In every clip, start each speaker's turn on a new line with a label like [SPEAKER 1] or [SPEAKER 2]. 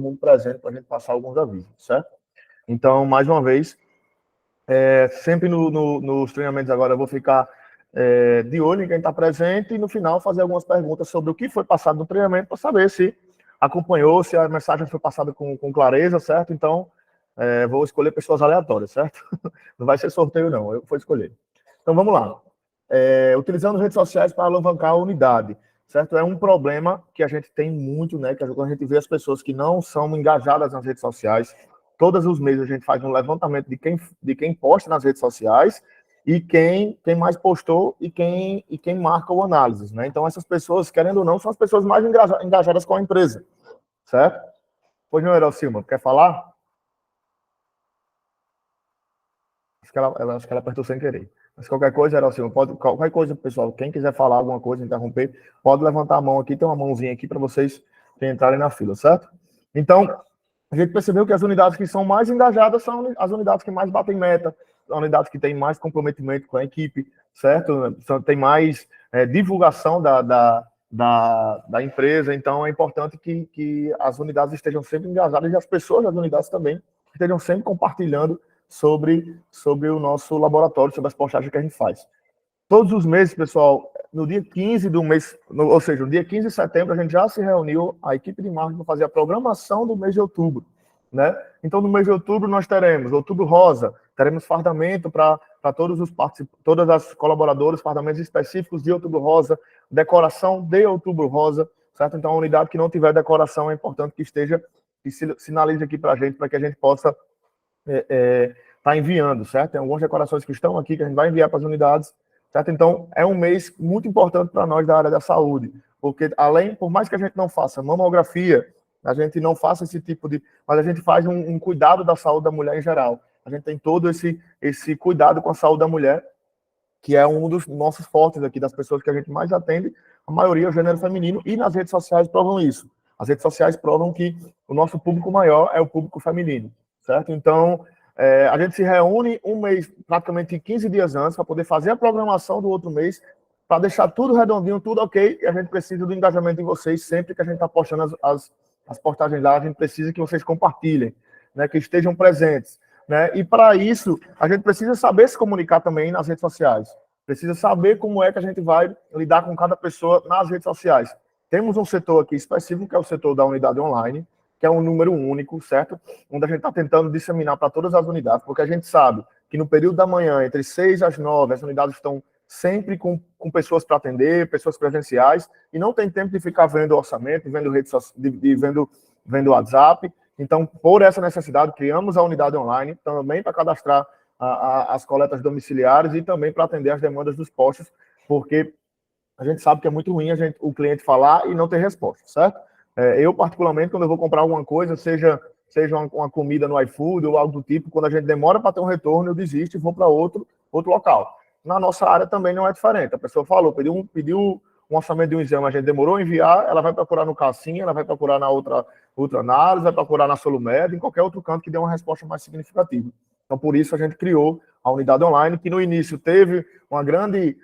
[SPEAKER 1] mundo presente para a gente passar alguns avisos, certo? Então, mais uma vez, sempre nos treinamentos agora eu vou ficar de olho em quem está presente e no final fazer algumas perguntas sobre o que foi passado no treinamento para saber se acompanhou, se a mensagem foi passada com clareza, certo? Então, vou escolher pessoas aleatórias, certo? Não vai ser sorteio, não, eu vou escolher. Então, vamos lá. Utilizando redes sociais para alavancar a unidade, certo? É um problema que a gente tem muito, né? Que quando a gente vê as pessoas que não são engajadas nas redes sociais, todos os meses a gente faz um levantamento de quem posta nas redes sociais e quem mais postou e quem marca o análises, né? Então, essas pessoas, querendo ou não, são as pessoas mais engajadas com a empresa, certo? Pois não, Erel Silva, quer falar? Acho que ela apertou sem querer. Mas qualquer coisa, Erel Silva, qualquer coisa, pessoal, quem quiser falar alguma coisa, interromper, pode levantar a mão aqui, tem uma mãozinha aqui para vocês entrarem na fila, certo? Então, a gente percebeu que as unidades que são mais engajadas são as unidades que mais batem meta, as unidades que têm mais comprometimento com a equipe, certo? Tem mais divulgação da empresa, então é importante que as unidades estejam sempre engajadas e as pessoas das unidades também estejam sempre compartilhando sobre o nosso laboratório, sobre as postagens que a gente faz. Todos os meses, pessoal, no dia 15 do mês, ou seja, no dia 15 de setembro, a gente já se reuniu, a equipe de marketing, para fazer a programação do mês de outubro, né? Então, no mês de outubro, nós teremos Outubro Rosa, teremos fardamento para todos os participantes, todas as colaboradoras, fardamentos específicos de Outubro Rosa, decoração de Outubro Rosa, certo? Então, a unidade que não tiver decoração, é importante que sinalize aqui para a gente, para que a gente possa tá enviando, certo? Tem algumas decorações que estão aqui, que a gente vai enviar para as unidades, certo? Então, é um mês muito importante para nós da área da saúde, porque por mais que a gente não faça mamografia, a gente não faça esse tipo de... Mas a gente faz um cuidado da saúde da mulher em geral. A gente tem todo esse cuidado com a saúde da mulher, que é um dos nossos fortes aqui, das pessoas que a gente mais atende, a maioria é o gênero feminino, e nas redes sociais provam isso. As redes sociais provam que o nosso público maior é o público feminino, certo? Então, a gente se reúne um mês, praticamente 15 dias antes, para poder fazer a programação do outro mês, para deixar tudo redondinho, tudo ok, e a gente precisa do engajamento de vocês, sempre que a gente está postando as postagens lá, a gente precisa que vocês compartilhem, né, que estejam presentes, né? E para isso, a gente precisa saber se comunicar também nas redes sociais, precisa saber como é que a gente vai lidar com cada pessoa nas redes sociais. Temos um setor aqui específico, que é o setor da unidade online, que é um número único, certo? Onde a gente está tentando disseminar para todas as unidades, porque a gente sabe que no período da manhã, entre 6 às 9, as unidades estão sempre com pessoas para atender, pessoas presenciais, e não tem tempo de ficar vendo orçamento, vendo redes vendo WhatsApp. Então, por essa necessidade, criamos a unidade online, também para cadastrar as coletas domiciliares e também para atender as demandas dos postos, porque a gente sabe que é muito ruim o cliente falar e não ter resposta, certo? Eu, particularmente, quando eu vou comprar alguma coisa, seja uma comida no iFood ou algo do tipo, quando a gente demora para ter um retorno, eu desisto e vou para outro local. Na nossa área também não é diferente. A pessoa falou, pediu um orçamento de um exame, a gente demorou a enviar, ela vai procurar no Cassim, ela vai procurar na outra análise, vai procurar na Solumed, em qualquer outro canto que dê uma resposta mais significativa. Então, por isso, a gente criou a unidade online, que no início teve uma grande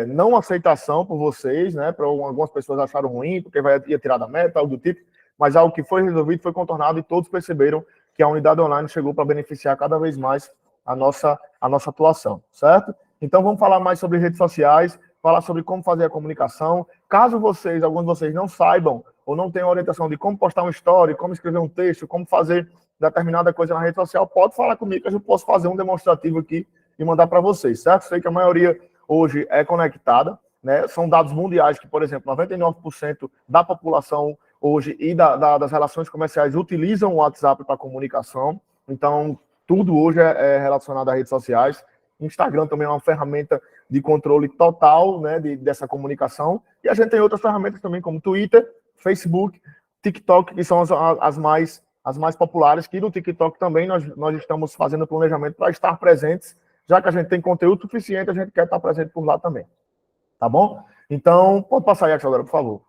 [SPEAKER 1] não aceitação por vocês, né? Algumas pessoas acharam ruim, porque ia tirar da meta, algo do tipo, mas algo que foi resolvido, foi contornado, e todos perceberam que a unidade online chegou para beneficiar cada vez mais a nossa atuação, certo? Então, vamos falar mais sobre redes sociais, falar sobre como fazer a comunicação. Caso alguns de vocês não saibam ou não tenham orientação de como postar um story, como escrever um texto, como fazer determinada coisa na rede social, pode falar comigo, que eu posso fazer um demonstrativo aqui e mandar para vocês, certo? Sei que a maioria hoje é conectada, né? São dados mundiais que, por exemplo, 99% da população hoje e das relações comerciais utilizam o WhatsApp para comunicação. Então, tudo hoje é relacionado a redes sociais. Instagram também é uma ferramenta de controle total, né, dessa comunicação. E a gente tem outras ferramentas também, como Twitter, Facebook, TikTok, que são as mais populares, que no TikTok também nós estamos fazendo planejamento para estar presentes, já que a gente tem conteúdo suficiente, a gente quer estar presente por lá também. Tá bom? Então, pode passar aí, agora, por favor.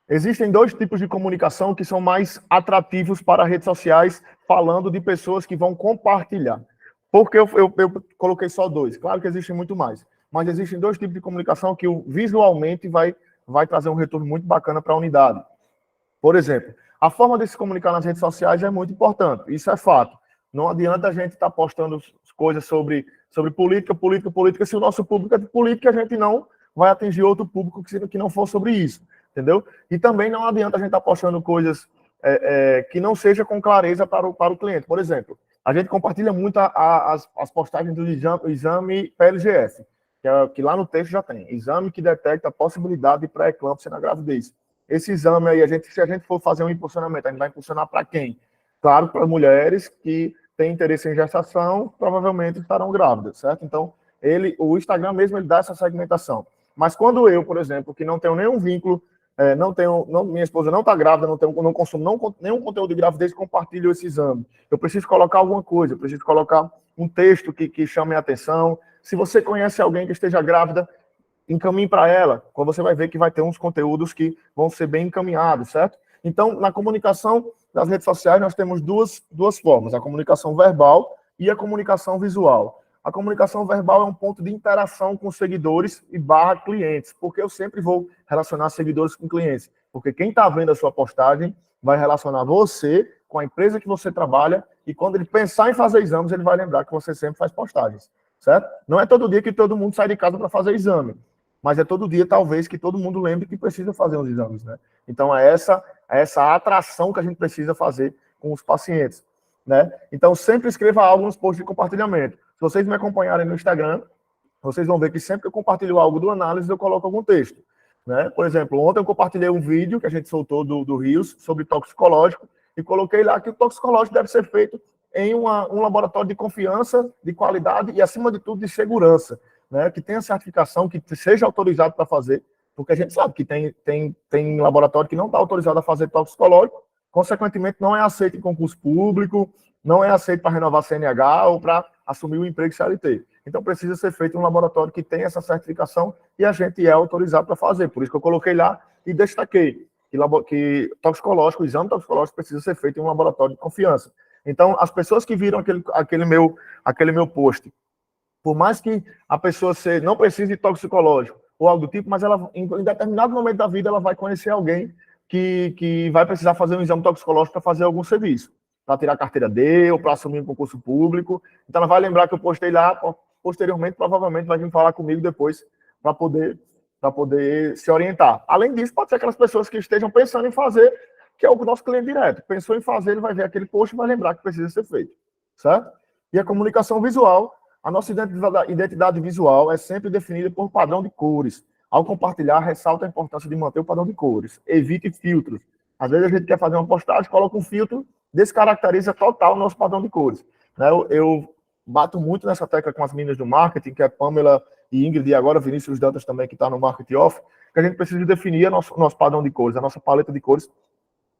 [SPEAKER 1] Existem dois tipos de comunicação que são mais atrativos para redes sociais, falando de pessoas que vão compartilhar. Porque eu coloquei só dois. Claro que existem muito mais. Mas existem dois tipos de comunicação que visualmente vai vai trazer um retorno muito bacana para a unidade. Por exemplo, a forma de se comunicar nas redes sociais é muito importante, isso é fato. Não adianta a gente estar postando coisas sobre política, se o nosso público é de política, a gente não vai atingir outro público que não for sobre isso, entendeu? E também não adianta a gente estar postando coisas que não seja com clareza para o cliente. Por exemplo, a gente compartilha muito as postagens do exame PLGF, que lá no texto já tem, exame que detecta a possibilidade de pré-eclâmpsia na gravidez. Esse exame aí, se a gente for fazer um impulsionamento, a gente vai impulsionar para quem? Claro, para mulheres que têm interesse em gestação, provavelmente estarão grávidas, certo? Então, o Instagram mesmo, ele dá essa segmentação. Mas quando eu, por exemplo, que não tenho nenhum vínculo, minha esposa não está grávida, não consumo nenhum conteúdo de gravidez, compartilho esse exame. Eu preciso colocar alguma coisa, eu preciso colocar um texto que chame a atenção. Se você conhece alguém que esteja grávida, encaminhe para ela, quando você vai ver que vai ter uns conteúdos que vão ser bem encaminhados, certo? Então, na comunicação das redes sociais, nós temos duas formas, a comunicação verbal e a comunicação visual. A comunicação verbal é um ponto de interação com seguidores e / clientes, porque eu sempre vou relacionar seguidores com clientes, porque quem está vendo a sua postagem vai relacionar você com a empresa que você trabalha, e quando ele pensar em fazer exames, ele vai lembrar que você sempre faz postagens, certo? Não é todo dia que todo mundo sai de casa para fazer exame, mas é todo dia, talvez, que todo mundo lembre que precisa fazer os exames, né? Então, é essa atração que a gente precisa fazer com os pacientes, né? Então, sempre escreva algo nos posts de compartilhamento. Se vocês me acompanharem no Instagram, vocês vão ver que sempre que eu compartilho algo do análise, eu coloco algum texto, né? Por exemplo, ontem eu compartilhei um vídeo que a gente soltou do Rios sobre toxicológico e coloquei lá que o toxicológico deve ser feito em um laboratório de confiança, de qualidade e, acima de tudo, de segurança, né, que tenha certificação, que seja autorizado para fazer, porque a gente sabe que tem laboratório que não está autorizado a fazer toxicológico, consequentemente não é aceito em concurso público, não é aceito para renovar CNH ou para assumir o emprego CLT. Então precisa ser feito em um laboratório que tenha essa certificação e a gente é autorizado para fazer. Por isso que eu coloquei lá e destaquei que toxicológico, o exame toxicológico precisa ser feito em um laboratório de confiança. Então, as pessoas que viram aquele meu post, por mais que a pessoa não precise de toxicológico ou algo do tipo, mas ela, em determinado momento da vida, ela vai conhecer alguém que vai precisar fazer um exame toxicológico para fazer algum serviço, para tirar a carteira D ou para assumir um concurso público. Então, ela vai lembrar que eu postei lá, posteriormente, provavelmente vai vir falar comigo depois para poder se orientar. Além disso, pode ser aquelas pessoas que estejam pensando em fazer, que é o nosso cliente direto. Pensou em fazer, ele vai ver aquele post e vai lembrar que precisa ser feito, certo? E a comunicação visual, a nossa identidade visual é sempre definida por padrão de cores. Ao compartilhar, ressalta a importância de manter o padrão de cores. Evite filtros. Às vezes a gente quer fazer uma postagem, coloca um filtro, descaracteriza total o nosso padrão de cores. Eu bato muito nessa tecla com as meninas do marketing, que é Pamela e Ingrid, e agora Vinícius Dantas também, que está no Marketing Off, que a gente precisa definir nosso padrão de cores, a nossa paleta de cores,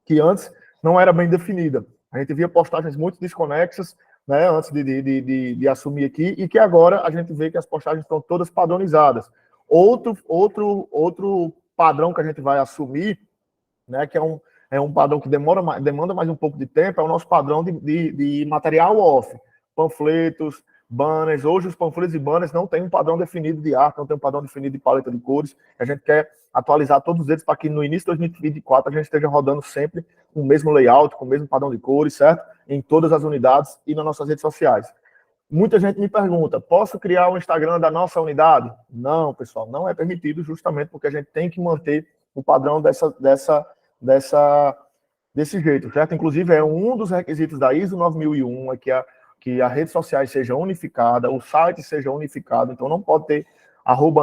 [SPEAKER 1] que antes não era bem definida. A gente via postagens muito desconexas, né, antes de assumir aqui, e que agora a gente vê que as postagens estão todas padronizadas. Outro padrão que a gente vai assumir, né, que é um padrão que demanda mais um pouco de tempo, é o nosso padrão de material off, panfletos, banners. Hoje os panfletos e banners não têm um padrão definido de arte, não tem um padrão definido de paleta de cores. A gente quer atualizar todos eles para que no início de 2024 a gente esteja rodando sempre com o mesmo layout, com o mesmo padrão de cores, certo? Em todas as unidades e nas nossas redes sociais. Muita gente me pergunta, posso criar um Instagram da nossa unidade? Não, pessoal, não é permitido, justamente porque a gente tem que manter o padrão desse jeito, certo? Inclusive, é um dos requisitos da ISO 9001, é que as redes sociais sejam unificadas, o site seja unificado, então não pode ter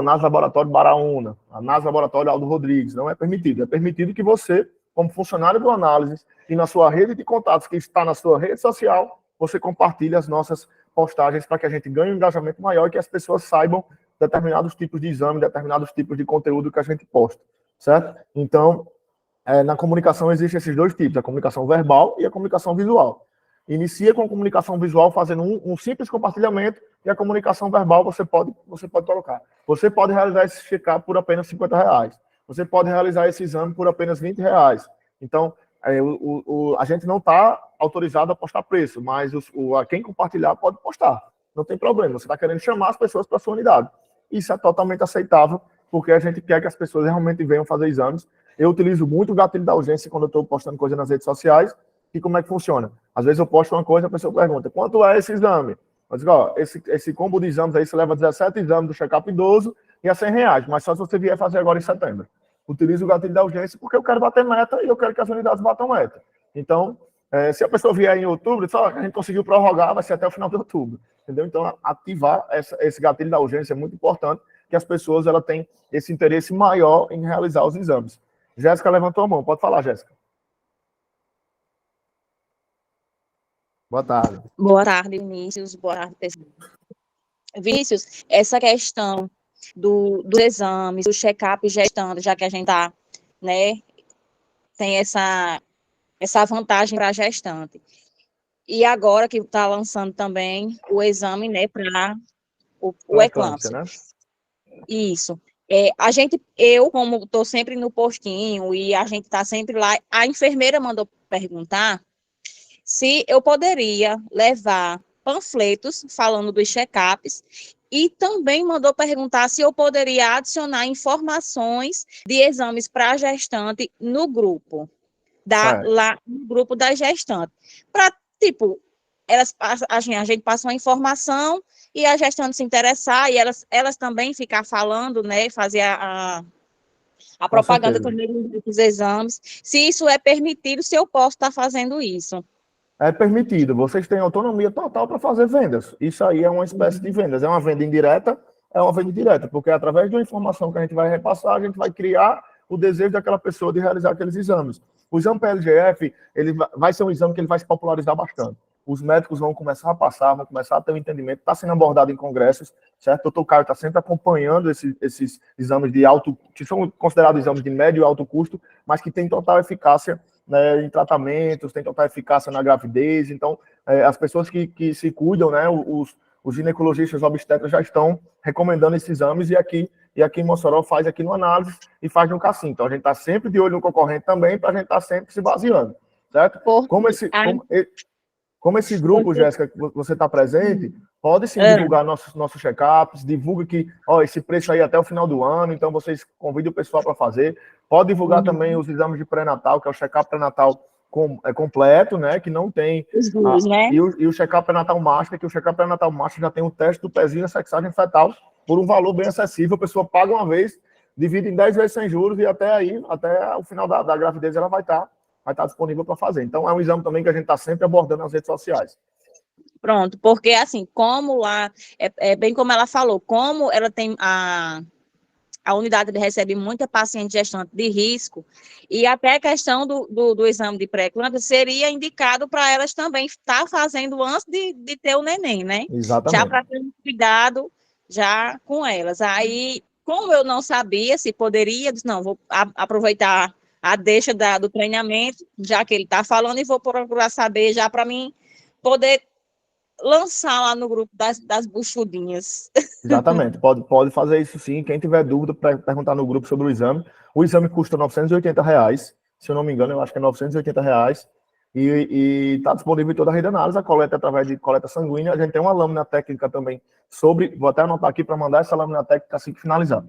[SPEAKER 1] @naslaboratório Baraúna, naslaboratório Aldo Rodrigues, não é permitido. É permitido que você, como funcionário do análise, e na sua rede de contatos que está na sua rede social, você compartilhe as nossas postagens para que a gente ganhe um engajamento maior e que as pessoas saibam determinados tipos de exame, determinados tipos de conteúdo que a gente posta, certo? Então, na comunicação existem esses dois tipos, a comunicação verbal e a comunicação visual. Inicia com a comunicação visual fazendo um simples compartilhamento e a comunicação verbal você pode colocar. Você pode realizar esse check-up por apenas R$50. Você pode realizar esse exame por apenas R$20. Então, a gente não está autorizado a postar preço, mas quem compartilhar pode postar. Não tem problema. Você está querendo chamar as pessoas para a sua unidade. Isso é totalmente aceitável porque a gente quer que as pessoas realmente venham fazer exames. Eu utilizo muito o gatilho da urgência quando eu estou postando coisa nas redes sociais. E como é que funciona? Às vezes eu posto uma coisa, a pessoa pergunta, quanto é esse exame? Eu digo, ó, esse combo de exames aí, você leva 17 exames do check-up idoso e é R$ 100, mas só se você vier fazer agora em setembro. Utilizo o gatilho da urgência porque eu quero bater meta e eu quero que as unidades batam meta. Então, se a pessoa vier em outubro, só a gente conseguiu prorrogar, vai ser até o final de outubro. Entendeu? Então, ativar esse gatilho da urgência é muito importante, que as pessoas ela têm esse interesse maior em realizar os exames. Jéssica levantou a mão. Pode falar, Jéssica. Boa tarde.
[SPEAKER 2] Boa tarde, Vinícius. Boa tarde, pessoal. Vinícius, essa questão dos exames, do check-up gestando, já que a gente tá, né, tem essa vantagem para a gestante. E agora que está lançando também o exame, né, para o eclâmpsia, né? Isso. Eu, como estou sempre no postinho e a gente está sempre lá, a enfermeira mandou perguntar se eu poderia levar panfletos falando dos check-ups e também mandou perguntar se eu poderia adicionar informações de exames para a gestante no grupo, lá no grupo da gestante. Para, tipo, a gente passa uma informação e a gestante se interessar e elas também ficar falando, né, fazer a propaganda também dos exames, se isso é permitido, se eu posso estar fazendo isso.
[SPEAKER 1] É permitido, vocês têm autonomia total para fazer vendas. Isso aí é uma espécie de vendas. É uma venda indireta, porque através de uma informação que a gente vai repassar, a gente vai criar o desejo daquela pessoa de realizar aqueles exames. O exame PLGF, ele vai ser um exame que ele vai se popularizar bastante. Os médicos vão começar a passar, vão começar a ter um entendimento, está sendo abordado em congressos, certo? O doutor Caio está sempre acompanhando esses exames de alto, que são considerados exames de médio e alto custo, mas que têm total eficácia, né, em tratamentos, tem total eficácia na gravidez. Então, as pessoas que se cuidam, né, os ginecologistas obstetras já estão recomendando esses exames e aqui em Mossoró faz aqui no análise e faz no CACIM. Então, a gente está sempre de olho no concorrente também, para a gente estar sempre se baseando, certo? Como esse grupo, Jéssica, que você está presente, pode sim divulgar nossos check-ups, divulga que, esse preço aí até o final do ano, então vocês convidem o pessoal para fazer. Pode divulgar também os exames de pré-natal, que é o check-up pré-natal completo, né, que não tem...
[SPEAKER 2] né?
[SPEAKER 1] E o check-up pré-natal master, que o check-up pré-natal master já tem o teste do pezinho e a sexagem fetal, por um valor bem acessível, a pessoa paga uma vez, divide em 10 vezes sem juros, e até o final da gravidez ela vai estar disponível para fazer. Então, é um exame também que a gente está sempre abordando nas redes sociais.
[SPEAKER 2] Pronto, porque assim, como lá, bem como ela falou, como ela tem a unidade recebe muita paciente gestante de risco, e até a questão do exame de pré-eclâmpsia seria indicado para elas também estar fazendo antes de ter o neném, né?
[SPEAKER 1] Exatamente.
[SPEAKER 2] Já para ter um cuidado já com elas. Aí, como eu não sabia se poderia, disse, não, vou aproveitar a deixa do treinamento, já que ele está falando, e vou procurar saber já para mim poder lançar lá no grupo das buchudinhas.
[SPEAKER 1] Exatamente, pode fazer isso sim. Quem tiver dúvida, perguntar no grupo sobre o exame. O exame custa R$980, se eu não me engano, eu acho que é R$980, e está disponível em toda a rede de análise. A coleta é através de coleta sanguínea. A gente tem uma lâmina técnica também vou até anotar aqui para mandar essa lâmina técnica assim que finalizar,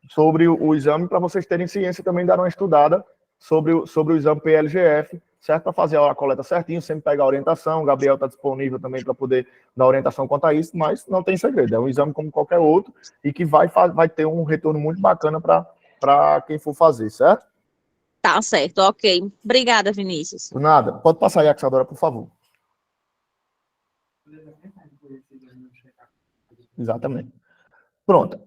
[SPEAKER 1] sobre o exame, para vocês terem ciência também, dar uma estudada sobre o exame PLGF, certo? Para fazer a coleta certinho, sempre pegar a orientação. O Gabriel está disponível também para poder dar orientação quanto a isso, mas não tem segredo, é um exame como qualquer outro e que vai ter um retorno muito bacana para quem for fazer, certo?
[SPEAKER 2] Tá certo, ok. Obrigada, Vinícius.
[SPEAKER 1] Por nada. Pode passar aí, Axadora, por favor. Exatamente. Pronto.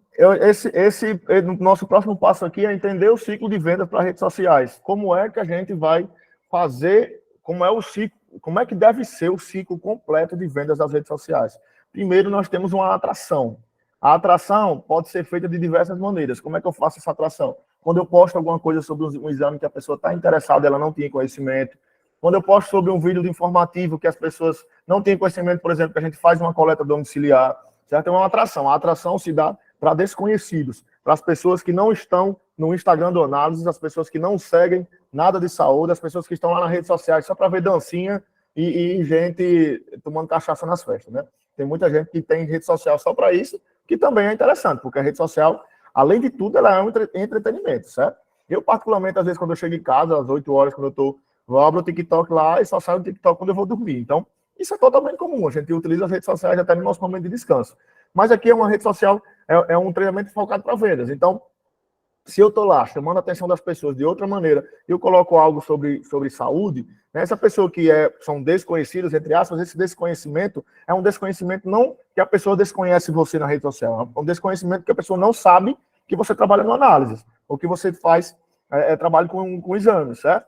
[SPEAKER 1] Nosso próximo passo aqui é entender o ciclo de vendas para redes sociais. Como é que a gente vai fazer, como é que deve ser o ciclo completo de vendas das redes sociais? Primeiro, nós temos uma atração. A atração pode ser feita de diversas maneiras. Como é que eu faço essa atração? Quando eu posto alguma coisa sobre um exame que a pessoa está interessada, ela não tinha conhecimento. Quando eu posto sobre um vídeo informativo que as pessoas não têm conhecimento, por exemplo, que a gente faz uma coleta domiciliar, certo? É uma atração. A atração se dá para desconhecidos, para as pessoas que não estão no Instagram do Análises, as pessoas que não seguem nada de saúde, as pessoas que estão lá nas redes sociais só para ver dancinha e gente tomando cachaça nas festas, né? Tem muita gente que tem rede social só para isso, que também é interessante, porque a rede social Além de tudo, ela é um entretenimento, certo? Eu, particularmente, às vezes, quando eu chego em casa, às 8 horas, vou abro o TikTok lá e só saio do TikTok quando eu vou dormir. Então, isso é totalmente comum. A gente utiliza as redes sociais até no nosso momento de descanso. Mas aqui é uma rede social, é um treinamento focado para vendas. Então, se eu estou lá chamando a atenção das pessoas de outra maneira, eu coloco algo sobre saúde, né? Essa pessoa que são desconhecidas, entre aspas, esse desconhecimento é um desconhecimento não que a pessoa desconhece você na rede social, é um desconhecimento que a pessoa não sabe que você trabalha no análise, ou que você faz trabalho com exames, certo?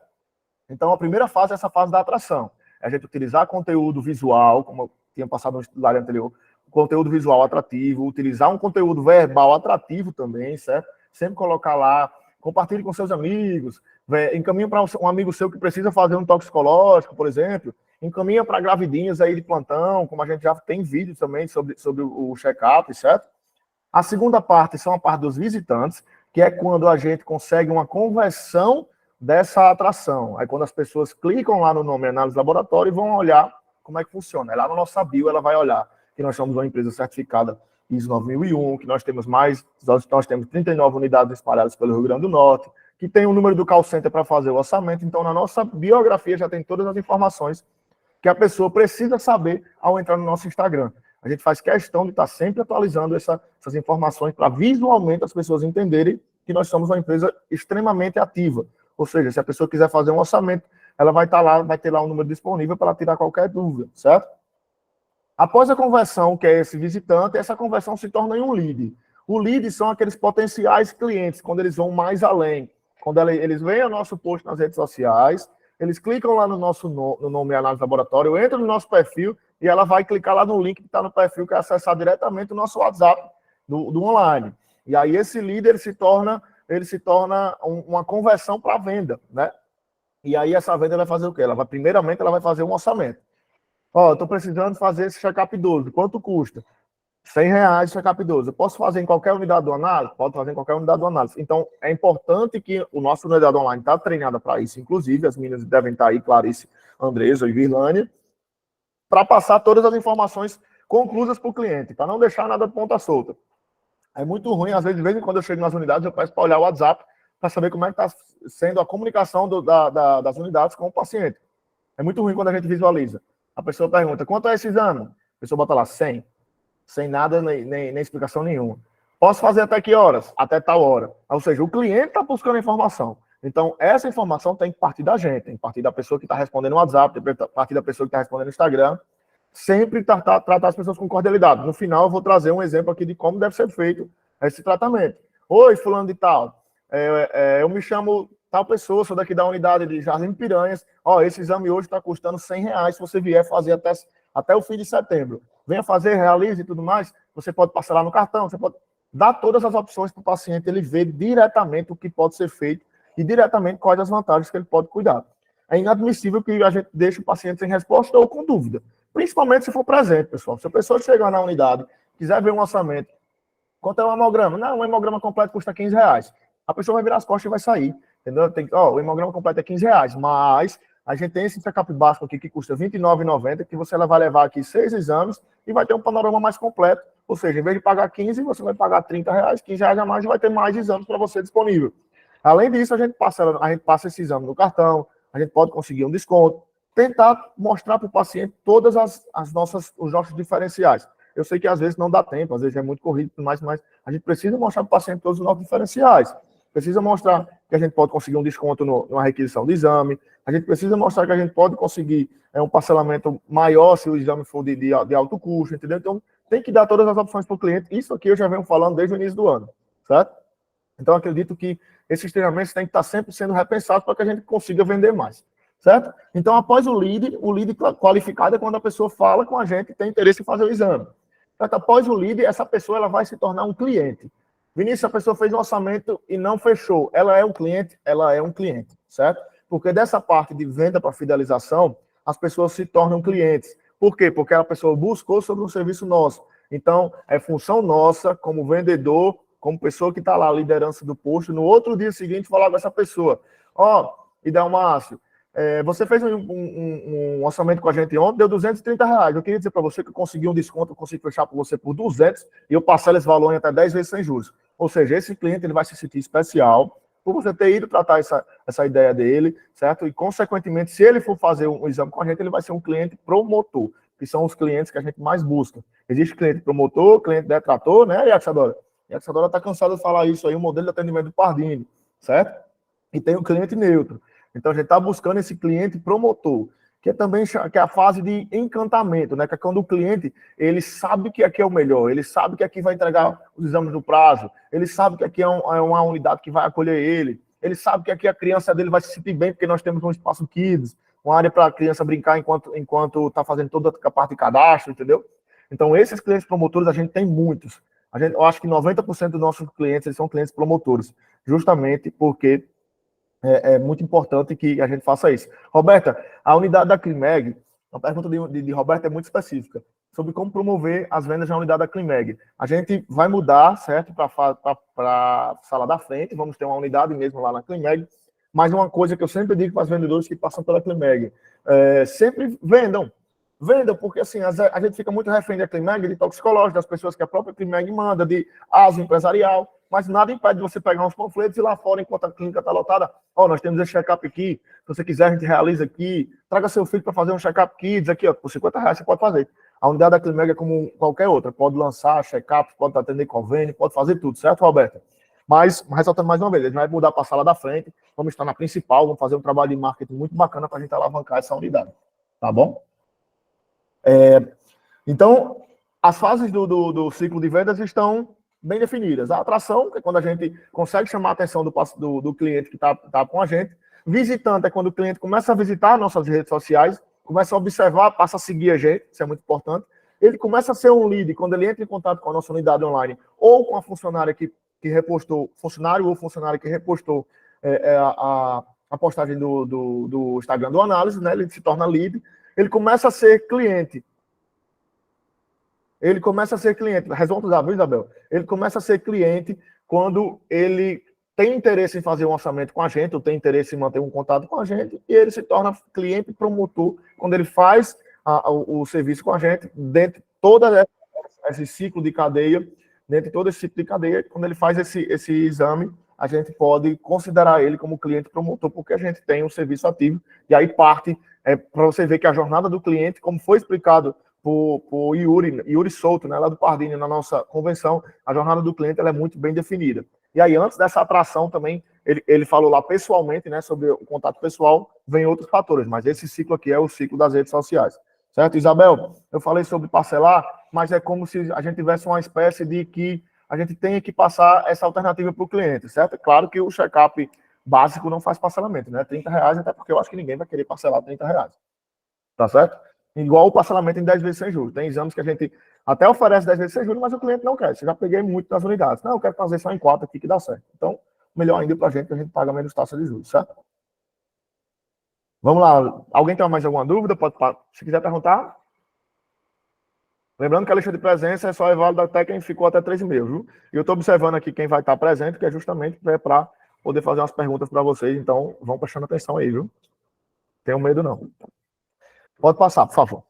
[SPEAKER 1] Então, a primeira fase é essa fase da atração. É a gente utilizar conteúdo visual, como eu tinha passado no slide anterior, conteúdo visual atrativo, utilizar um conteúdo verbal atrativo também, certo? Sempre colocar lá, compartilhe com seus amigos, encaminha para um amigo seu que precisa fazer um toxicológico, por exemplo, encaminha para gravidinhas aí de plantão, como a gente já tem vídeo também sobre o check-up, certo? A segunda parte são a parte dos visitantes, que é quando a gente consegue uma conversão dessa atração. Aí quando as pessoas clicam lá no nome Análise Laboratório e vão olhar como é que funciona. É lá na nossa bio, ela vai olhar que nós somos uma empresa certificada ISO 9001, que nós temos 39 unidades espalhadas pelo Rio Grande do Norte, que tem o número do call center para fazer o orçamento. Então, na nossa biografia já tem todas as informações que a pessoa precisa saber ao entrar no nosso Instagram. A gente faz questão de estar sempre atualizando essas informações para visualmente as pessoas entenderem que nós somos uma empresa extremamente ativa. Ou seja, se a pessoa quiser fazer um orçamento, ela vai estar lá, vai ter lá um número disponível para tirar qualquer dúvida, certo? Após a conversão, que é esse visitante, essa conversão se torna em um lead. O lead são aqueles potenciais clientes, quando eles vão mais além. Quando eles veem o nosso post nas redes sociais, eles clicam lá no nome Análise Laboratório, entram no nosso perfil e ela vai clicar lá no link que está no perfil, que é acessar diretamente o nosso WhatsApp do online. E aí esse lead ele se torna uma conversão para venda, né? E aí essa venda vai fazer o quê? Primeiramente, ela vai fazer um orçamento. Ó, estou precisando fazer esse check-up idoso. Quanto custa? R$ 100 check-up idoso. Eu posso fazer em qualquer unidade do análise? Pode fazer em qualquer unidade do análise. Então, é importante que o nosso unidade online está treinada para isso. Inclusive, as meninas devem estar aí, Clarice, Andresa e Virlânia, para passar todas as informações conclusas para o cliente, para não deixar nada de ponta solta. É muito ruim, às vezes, de vez em quando eu chego nas unidades, eu peço para olhar o WhatsApp para saber como é que está sendo a comunicação das unidades com o paciente. É muito ruim quando a gente visualiza. A pessoa pergunta, quanto é esse exame? A pessoa bota lá 100. Sem nada, nem explicação nenhuma. Posso fazer até que horas? Até tal hora. Ou seja, o cliente está buscando informação. Então, essa informação tem que partir da gente, tem que partir da pessoa que está respondendo no WhatsApp, tem que partir da pessoa que está respondendo no Instagram. Sempre tratar as pessoas com cordialidade. No final, eu vou trazer um exemplo aqui de como deve ser feito esse tratamento. Oi, fulano de tal. Eu me chamo tal pessoa, sou daqui da unidade de Jardim Piranhas. Ó, esse exame hoje está custando R$ 100 se você vier fazer até o fim de setembro. Venha fazer, realize e tudo mais. Você pode parcelar no cartão, você pode dar todas as opções para o paciente, ele ver diretamente o que pode ser feito e diretamente quais as vantagens que ele pode cuidar. É inadmissível que a gente deixe o paciente sem resposta ou com dúvida. Principalmente se for presente, pessoal. Se a pessoa chegar na unidade, quiser ver um orçamento, quanto é um hemograma? Não, um hemograma completo custa R$ 15. A pessoa vai virar as costas e vai sair. Entendeu? O hemograma completo é R$ 15, mas a gente tem esse check-up básico aqui que custa R$ 29,90, que você vai levar aqui 6 exames e vai ter um panorama mais completo. Ou seja, em vez de pagar 15, você vai pagar R$ 30, R$ 15 a mais e vai ter mais exames para você disponível. Além disso, a gente passa esse exame no cartão, a gente pode conseguir um desconto, tentar mostrar para o paciente todas os nossos diferenciais. Eu sei que às vezes não dá tempo, às vezes é muito corrido, mas a gente precisa mostrar para o paciente todos os nossos diferenciais. Precisa mostrar que a gente pode conseguir um desconto numa requisição de exame, a gente precisa mostrar que a gente pode conseguir um parcelamento maior se o exame for de alto custo, entendeu? Então, tem que dar todas as opções para o cliente. Isso aqui eu já venho falando desde o início do ano, certo? Então, acredito que esses treinamentos têm que estar sempre sendo repensados para que a gente consiga vender mais, certo? Então, após o lead qualificado é quando a pessoa fala com a gente e tem interesse em fazer o exame. Certo? Após o lead, essa pessoa ela vai se tornar um cliente. Vinícius, a pessoa fez um orçamento e não fechou. Ela é um cliente? Ela é um cliente, certo? Porque dessa parte de venda para fidelização, as pessoas se tornam clientes. Por quê? Porque a pessoa buscou sobre um serviço nosso. Então, é função nossa, como vendedor, como pessoa que está lá, a liderança do posto, no outro dia seguinte, falar com essa pessoa. Ó, Idelmácio, você fez um orçamento com a gente ontem, deu R$ 230. Eu queria dizer para você que eu consegui um desconto, eu consigo fechar para você por 200 e eu parcelo esse valor em até 10 vezes sem juros. Ou seja, esse cliente ele vai se sentir especial por você ter ido tratar essa ideia dele, certo? E, consequentemente, se ele for fazer um exame com a gente, ele vai ser um cliente promotor, que são os clientes que a gente mais busca. Existe cliente promotor, cliente detrator, né, Yaxadora? Yaxadora está cansada de falar isso aí, o modelo de atendimento do Pardini, certo? E tem o cliente neutro. Então, a gente está buscando esse cliente promotor, que é também que é a fase de encantamento, né? Que é quando o cliente ele sabe que aqui é o melhor, ele sabe que aqui vai entregar os exames no prazo, ele sabe que aqui é uma unidade que vai acolher ele sabe que aqui a criança dele vai se sentir bem, porque nós temos um espaço kids, uma área para a criança brincar enquanto está fazendo toda a parte de cadastro, entendeu? Então, esses clientes promotores, a gente tem muitos. Eu acho que 90% dos nossos clientes eles são clientes promotores, justamente porque é muito importante que a gente faça isso. Roberta, a unidade da Climeg, a pergunta de Roberta é muito específica, sobre como promover as vendas na unidade da Climeg. A gente vai mudar, certo, para a sala da frente, vamos ter uma unidade mesmo lá na Climeg, mas uma coisa que eu sempre digo para os vendedores que passam pela Climeg, sempre vendam, porque assim, a gente fica muito refém da Climeg, de toxicológico, das pessoas que a própria Climeg manda, de aso empresarial, mas nada impede de você pegar uns panfletos e lá fora, enquanto a clínica está lotada, nós temos esse check-up aqui, se você quiser a gente realiza aqui, traga seu filho para fazer um check-up kids aqui, por R$50 você pode fazer. A unidade da Climeg é como qualquer outra, pode lançar check-up, pode atender convênio, pode fazer tudo, certo, Roberta? Mas, ressaltando mais uma vez, a gente vai mudar para a sala da frente, vamos estar na principal, vamos fazer um trabalho de marketing muito bacana para a gente alavancar essa unidade, tá bom? Então, as fases do ciclo de vendas estão bem definidas. A atração, que é quando a gente consegue chamar a atenção do cliente que está com a gente. Visitante é quando o cliente começa a visitar nossas redes sociais, começa a observar, passa a seguir a gente, isso é muito importante. Ele começa a ser um lead quando ele entra em contato com a nossa unidade online, ou com a funcionária que repostou, funcionário ou funcionária que repostou a postagem do Instagram do Análise, né? Ele se torna lead, ele começa a ser cliente. Resolve usar, viu, Isabel? Ele começa a ser cliente quando ele tem interesse em fazer um orçamento com a gente, ou tem interesse em manter um contato com a gente, e ele se torna cliente promotor quando ele faz o serviço com a gente, dentro de todo esse ciclo de cadeia, quando ele faz esse exame, a gente pode considerar ele como cliente promotor, porque a gente tem um serviço ativo, e aí parte, para você ver que a jornada do cliente, como foi explicado por Yuri Souto, né, lá do Pardini, na nossa convenção, a jornada do cliente ela é muito bem definida. E aí, antes dessa atração também, ele falou lá pessoalmente, né, sobre o contato pessoal, vem outros fatores, mas esse ciclo aqui é o ciclo das redes sociais. Certo, Isabel? Eu falei sobre parcelar, mas é como se a gente tivesse uma espécie de que a gente tenha que passar essa alternativa para o cliente, certo? Claro que o check-up básico não faz parcelamento, né? R$30, até porque eu acho que ninguém vai querer parcelar R$30. Tá certo? Igual o parcelamento em 10 vezes sem juros. Tem exames que a gente até oferece 10 vezes sem juros, mas o cliente não quer. Você já peguei muito das unidades. Não, eu quero fazer só em 4 aqui que dá certo. Então, melhor ainda para a gente, que a gente paga menos taxa de juros, certo? Vamos lá. Alguém tem mais alguma dúvida? Se quiser perguntar. Lembrando que a lista de presença só é válida até quem ficou até 3,5, viu? E eu estou observando aqui quem vai estar presente, que é justamente para poder fazer umas perguntas para vocês. Então, vão prestando atenção aí, viu? Tenham medo, não. Pode passar, por favor.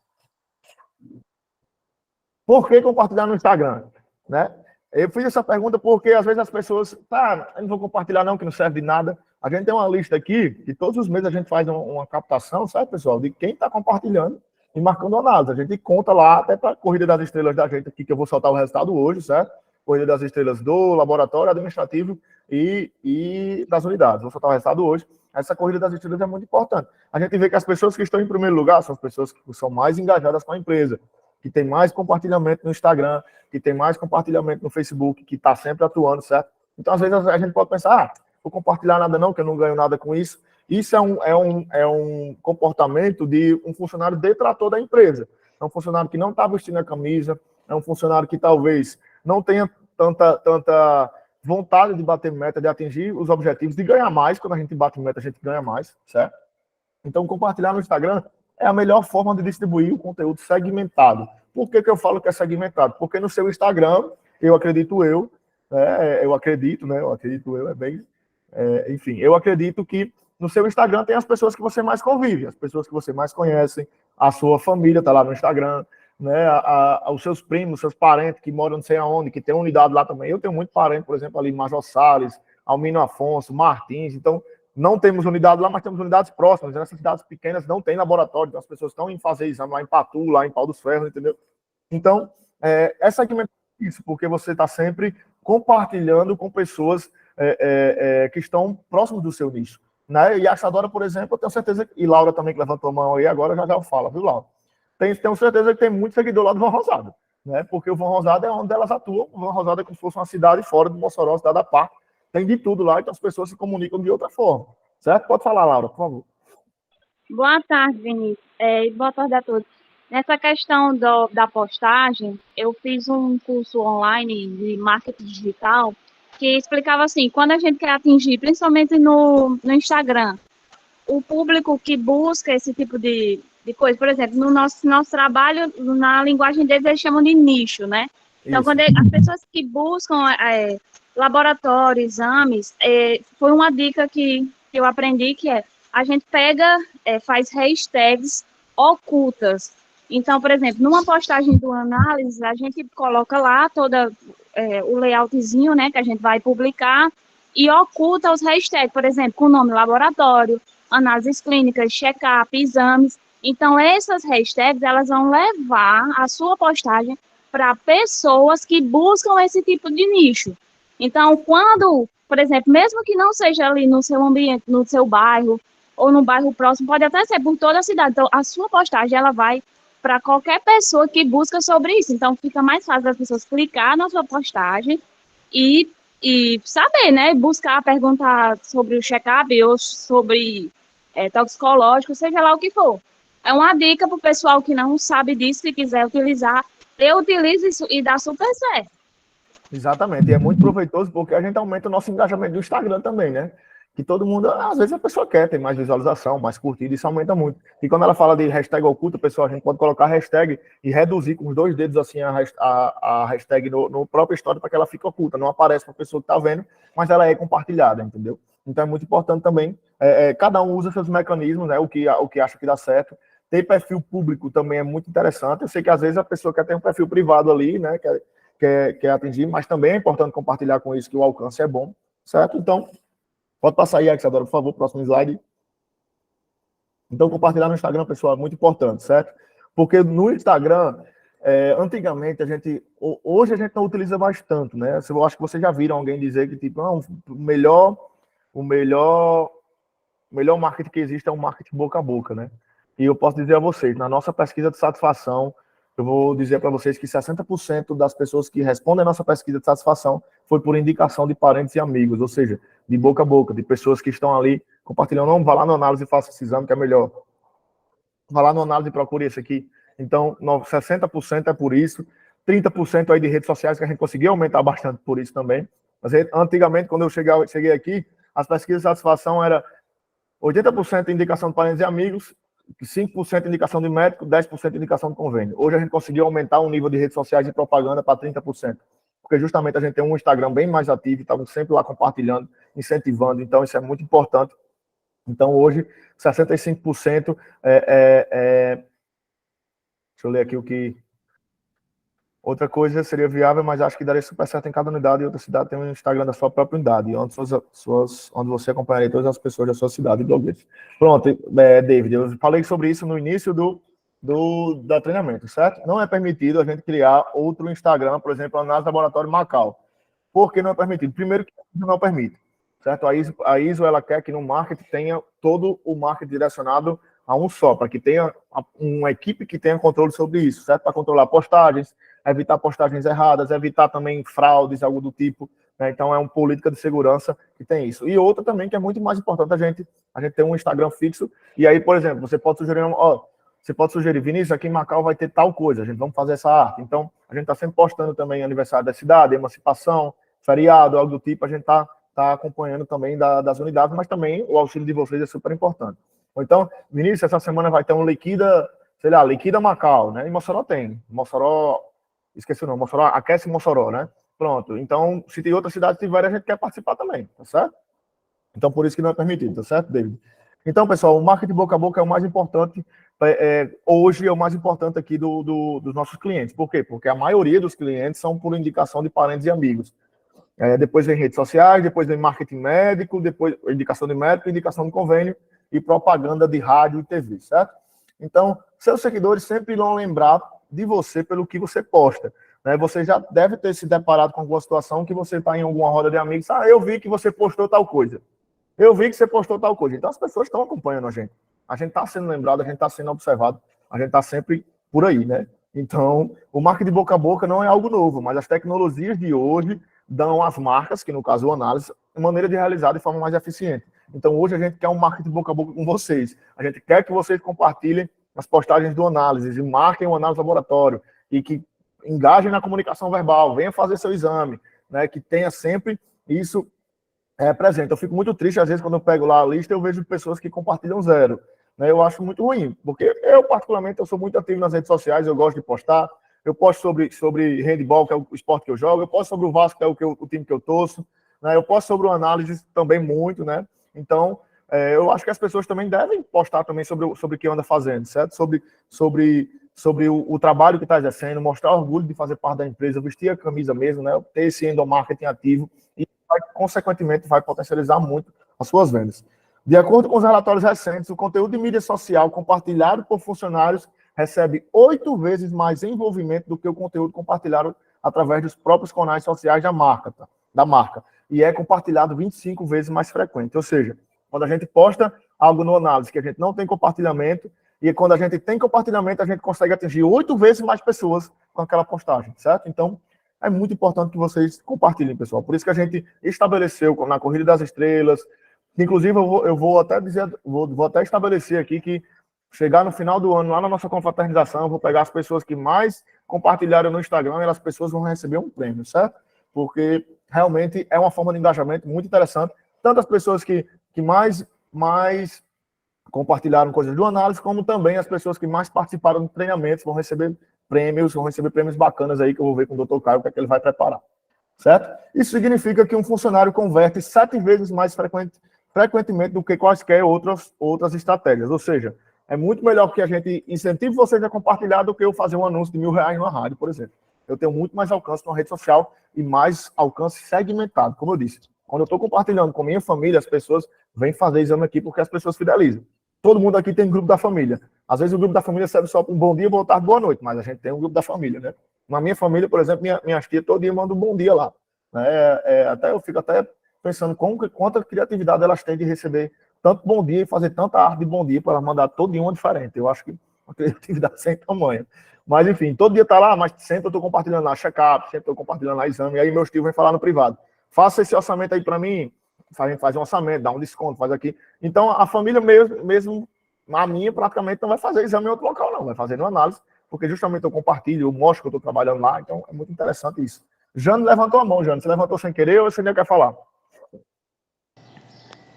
[SPEAKER 1] Por que compartilhar no Instagram? Né? Eu fiz essa pergunta porque, às vezes, as pessoas... eu não vou compartilhar não, que não serve de nada. A gente tem uma lista aqui, que todos os meses a gente faz uma captação, sabe, pessoal? De quem está compartilhando e marcando análise. A gente conta lá, até para a Corrida das Estrelas da gente aqui, que eu vou soltar o resultado hoje, certo? Corrida das Estrelas do laboratório administrativo e das unidades. Vou soltar o resultado hoje. Essa Corrida das Estrelas é muito importante. A gente vê que as pessoas que estão em primeiro lugar são as pessoas que são mais engajadas com a empresa, que tem mais compartilhamento no Instagram, que tem mais compartilhamento no Facebook, que está sempre atuando, certo? Então, às vezes, a gente pode pensar, vou compartilhar nada não, que eu não ganho nada com isso. Isso é um comportamento de um funcionário detrator da empresa. É um funcionário que não está vestindo a camisa, é um funcionário que talvez não tenha tanta vontade de bater meta, de atingir os objetivos, de ganhar mais. Quando a gente bate meta, a gente ganha mais, certo? Então, compartilhar no Instagram é a melhor forma de distribuir o conteúdo segmentado. Por que eu falo que é segmentado? Porque no seu Instagram, eu acredito, eu acredito que no seu Instagram tem as pessoas que você mais convive, as pessoas que você mais conhece, a sua família está lá no Instagram, né, os seus primos, seus parentes que moram não sei aonde, que tem unidade lá também. Eu tenho muito parente, por exemplo, ali em Major Salles, Almino Afonso, Martins. Então, não temos unidade lá, mas temos unidades próximas. Nessas cidades pequenas não tem laboratório, então as pessoas estão em fazer exame lá em Patu, lá em Pau dos Ferros, entendeu? Então, essa aqui é isso, porque você está sempre compartilhando com pessoas que estão próximos do seu nicho. Né? E a Isadora, por exemplo, eu tenho certeza, e Laura também, que levantou a mão aí, agora já eu falo, viu, Laura? Tenho certeza que tem muito seguidor lá do Vão Rosado, né? Porque o Vão Rosado é onde elas atuam. O Vão Rosado é como se fosse uma cidade fora do Mossoró, cidade à parte. Tem de tudo lá, então as pessoas se comunicam de outra forma. Certo? Pode falar, Laura, por favor.
[SPEAKER 3] Boa tarde, Vinícius. E boa tarde a todos. Nessa questão da postagem, eu fiz um curso online de marketing digital que explicava assim, quando a gente quer atingir, principalmente no Instagram, o público que busca esse tipo de coisa, por exemplo, no nosso trabalho, na linguagem deles, eles chamam de nicho, né? Então,
[SPEAKER 1] Isso.
[SPEAKER 3] as pessoas que buscam laboratório, exames, foi uma dica que eu aprendi, que é, a gente pega, faz hashtags ocultas. Então, por exemplo, numa postagem do análise, a gente coloca lá toda o layoutzinho, né, que a gente vai publicar, e oculta os hashtags, por exemplo, com o nome laboratório, análises clínicas, check-up, exames. Então, essas hashtags, elas vão levar a sua postagem para pessoas que buscam esse tipo de nicho. Então, quando, por exemplo, mesmo que não seja ali no seu ambiente, no seu bairro, ou no bairro próximo, pode até ser por toda a cidade. Então, a sua postagem, ela vai para qualquer pessoa que busca sobre isso. Então, fica mais fácil das pessoas clicar na sua postagem e saber, né? Buscar, perguntar sobre o check-up ou sobre toxicológico, seja lá o que for. É uma dica para o pessoal que não sabe disso, se quiser utilizar, eu utilizo isso e dá super certo.
[SPEAKER 1] Exatamente, e é muito proveitoso porque a gente aumenta o nosso engajamento do Instagram também, né? Que todo mundo, às vezes a pessoa quer ter mais visualização, mais curtida, isso aumenta muito. E quando ela fala de hashtag oculta, pessoal, a gente pode colocar hashtag e reduzir com os dois dedos assim a hashtag no próprio story para que ela fique oculta, não aparece para a pessoa que está vendo, mas ela é compartilhada, entendeu? Então é muito importante também, cada um usa seus mecanismos, né? O que acha que dá certo. Ter perfil público também é muito interessante. Eu sei que às vezes a pessoa quer ter um perfil privado ali, né? Quer atingir, mas também é importante compartilhar com isso que o alcance é bom, certo? Então, pode passar aí, Isadora, por favor, próximo slide. Então, compartilhar no Instagram, pessoal, é muito importante, certo? Porque no Instagram, antigamente, hoje a gente não utiliza mais tanto, né? Eu acho que vocês já viram alguém dizer que, tipo, não, o melhor marketing que existe é o marketing boca a boca, né? E eu posso dizer a vocês, na nossa pesquisa de satisfação, eu vou dizer para vocês que 60% das pessoas que respondem a nossa pesquisa de satisfação foi por indicação de parentes e amigos, ou seja, de boca a boca, de pessoas que estão ali compartilhando. Não, vá lá no análise e faça esse exame que é melhor. Vá lá no análise e procure esse aqui. Então, 60% é por isso. 30% aí de redes sociais, que a gente conseguiu aumentar bastante por isso também. Mas antigamente, quando eu cheguei aqui, as pesquisas de satisfação eram 80% de indicação de parentes e amigos, 5% de indicação de médico, 10% de indicação de convênio. Hoje a gente conseguiu aumentar o nível de redes sociais de propaganda para 30%, porque justamente a gente tem um Instagram bem mais ativo, estamos sempre lá compartilhando, incentivando, então isso é muito importante. Então hoje, 65% deixa eu ler aqui o que... Outra coisa seria viável, mas acho que daria super certo em cada unidade, e outra cidade tem um Instagram da sua própria unidade, onde você acompanharia todas as pessoas da sua cidade e blogueiros. Pronto, David, eu falei sobre isso no início do treinamento, certo? Não é permitido a gente criar outro Instagram, por exemplo, a Análise Laboratório Macau. Por que não é permitido? Primeiro que não permite, certo? A ISO ela quer que no marketing tenha todo o marketing direcionado a um só, para que tenha uma equipe que tenha controle sobre isso, certo? Para controlar postagens, evitar postagens erradas, evitar também fraudes, algo do tipo, né? Então é uma política de segurança que tem isso. E outra também que é muito mais importante, a gente ter um Instagram fixo, e aí, por exemplo, você pode sugerir, Vinícius, aqui em Macau vai ter tal coisa, vamos fazer essa arte. Então, a gente está sempre postando também aniversário da cidade, emancipação, feriado, algo do tipo, a gente está acompanhando também das unidades, mas também o auxílio de vocês é super importante. Ou então, Vinícius, essa semana vai ter um Liquida Macau, né? Em Mossoró tem. Mossoró, esqueci o nome, Mossoró, Aquece Mossoró, né? Pronto. Então, se tem outras cidades que tiverem, a gente quer participar também, tá certo? Então, por isso que não é permitido, tá certo, David? Então, pessoal, o marketing boca a boca é o mais importante hoje é o mais importante aqui dos nossos clientes. Por quê? Porque a maioria dos clientes são por indicação de parentes e amigos. Depois vem redes sociais, depois vem marketing médico, depois indicação de médico, indicação de convênio e propaganda de rádio e TV, certo? Então, seus seguidores sempre irão lembrar de você pelo que você posta. Né? Você já deve ter se deparado com alguma situação que você está em alguma roda de amigos, eu vi que você postou tal coisa. Eu vi que você postou tal coisa. Então, as pessoas estão acompanhando a gente. A gente está sendo lembrado, a gente está sendo observado, a gente está sempre por aí, né? Então, o marketing de boca a boca não é algo novo, mas as tecnologias de hoje dão às marcas, que no caso o análise, maneira de realizar de forma mais eficiente. Então, hoje a gente quer um marketing de boca a boca com vocês. A gente quer que vocês compartilhem as postagens do análise e marquem o análise laboratório e que engajem na comunicação verbal, venham fazer seu exame, né? Que tenha sempre isso presente. Eu fico muito triste, às vezes, quando eu pego lá a lista, eu vejo pessoas que compartilham 0. Né? Eu acho muito ruim, porque eu, particularmente, eu sou muito ativo nas redes sociais, eu gosto de postar, eu posto sobre handball, que é o esporte que eu jogo, eu posto sobre o Vasco, que é o time que eu torço, né? Eu posto sobre o análise também muito, né? Então, eu acho que as pessoas também devem postar também sobre o que anda fazendo, certo? Sobre o trabalho que está exercendo, mostrar orgulho de fazer parte da empresa, vestir a camisa mesmo, né? Ter esse endomarketing ativo e, consequentemente, vai potencializar muito as suas vendas. De acordo com os relatórios recentes, o conteúdo de mídia social compartilhado por funcionários recebe 8 vezes mais envolvimento do que o conteúdo compartilhado através dos próprios canais sociais da marca. E é compartilhado 25 vezes mais frequente. Ou seja, quando a gente posta algo no análise que a gente não tem compartilhamento, e quando a gente tem compartilhamento, a gente consegue atingir 8 vezes mais pessoas com aquela postagem, certo? Então, é muito importante que vocês compartilhem, pessoal. Por isso que a gente estabeleceu na Corrida das Estrelas, inclusive eu vou até estabelecer aqui que chegar no final do ano, lá na nossa confraternização, eu vou pegar as pessoas que mais compartilharam no Instagram e as pessoas vão receber um prêmio, certo? Porque realmente é uma forma de engajamento muito interessante. Tanto as pessoas que mais compartilharam coisas do análise, como também as pessoas que mais participaram de treinamentos vão receber prêmios bacanas aí, que eu vou ver com o Dr. Caio o que é que ele vai preparar, certo? Isso significa que um funcionário converte 7 vezes mais frequentemente do que quaisquer outras estratégias, ou seja, é muito melhor que a gente incentive vocês a compartilhar do que eu fazer um anúncio de R$1.000 numa rádio, por exemplo. Eu tenho muito mais alcance na rede social e mais alcance segmentado, como eu disse. Quando eu estou compartilhando com minha família, as pessoas vêm fazer exame aqui porque as pessoas fidelizam. Todo mundo aqui tem grupo da família. Às vezes o grupo da família serve só para um bom dia, boa tarde, boa noite, mas a gente tem um grupo da família, né? Na minha família, por exemplo, minha tia todo dia manda um bom dia lá. Eu fico até pensando quanta criatividade elas têm de receber tanto bom dia e fazer tanta arte de bom dia para elas mandar todo dia uma diferente. Eu acho que uma criatividade sem tamanho. Mas, enfim, todo dia tá lá, mas sempre eu estou compartilhando lá check-up, sempre estou compartilhando lá exame, e aí meus tios vêm falar no privado. Faça esse orçamento aí para mim, a gente faz um orçamento, dá um desconto, faz aqui. Então, a família mesmo a minha, praticamente não vai fazer exame em outro local, não. Vai fazer no análise, porque justamente eu compartilho, eu mostro que eu estou trabalhando lá, então é muito interessante isso. Jane levantou a mão, Jane. Você levantou sem querer ou você ainda quer falar?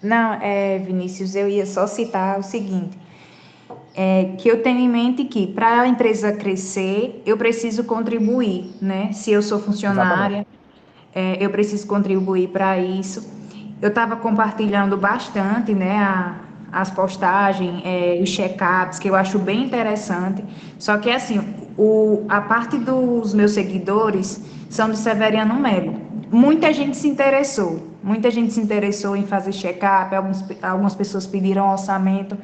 [SPEAKER 4] Não, Vinícius, eu ia só citar o seguinte, que eu tenho em mente que para a empresa crescer, eu preciso contribuir, né? Se eu sou funcionária, eu preciso contribuir para isso. Eu estava compartilhando bastante, né, as postagens, os check-ups, que eu acho bem interessante. Só que, assim, a parte dos meus seguidores são de Severiano Melo. Muita gente se interessou em fazer check-up, algumas pessoas pediram orçamento.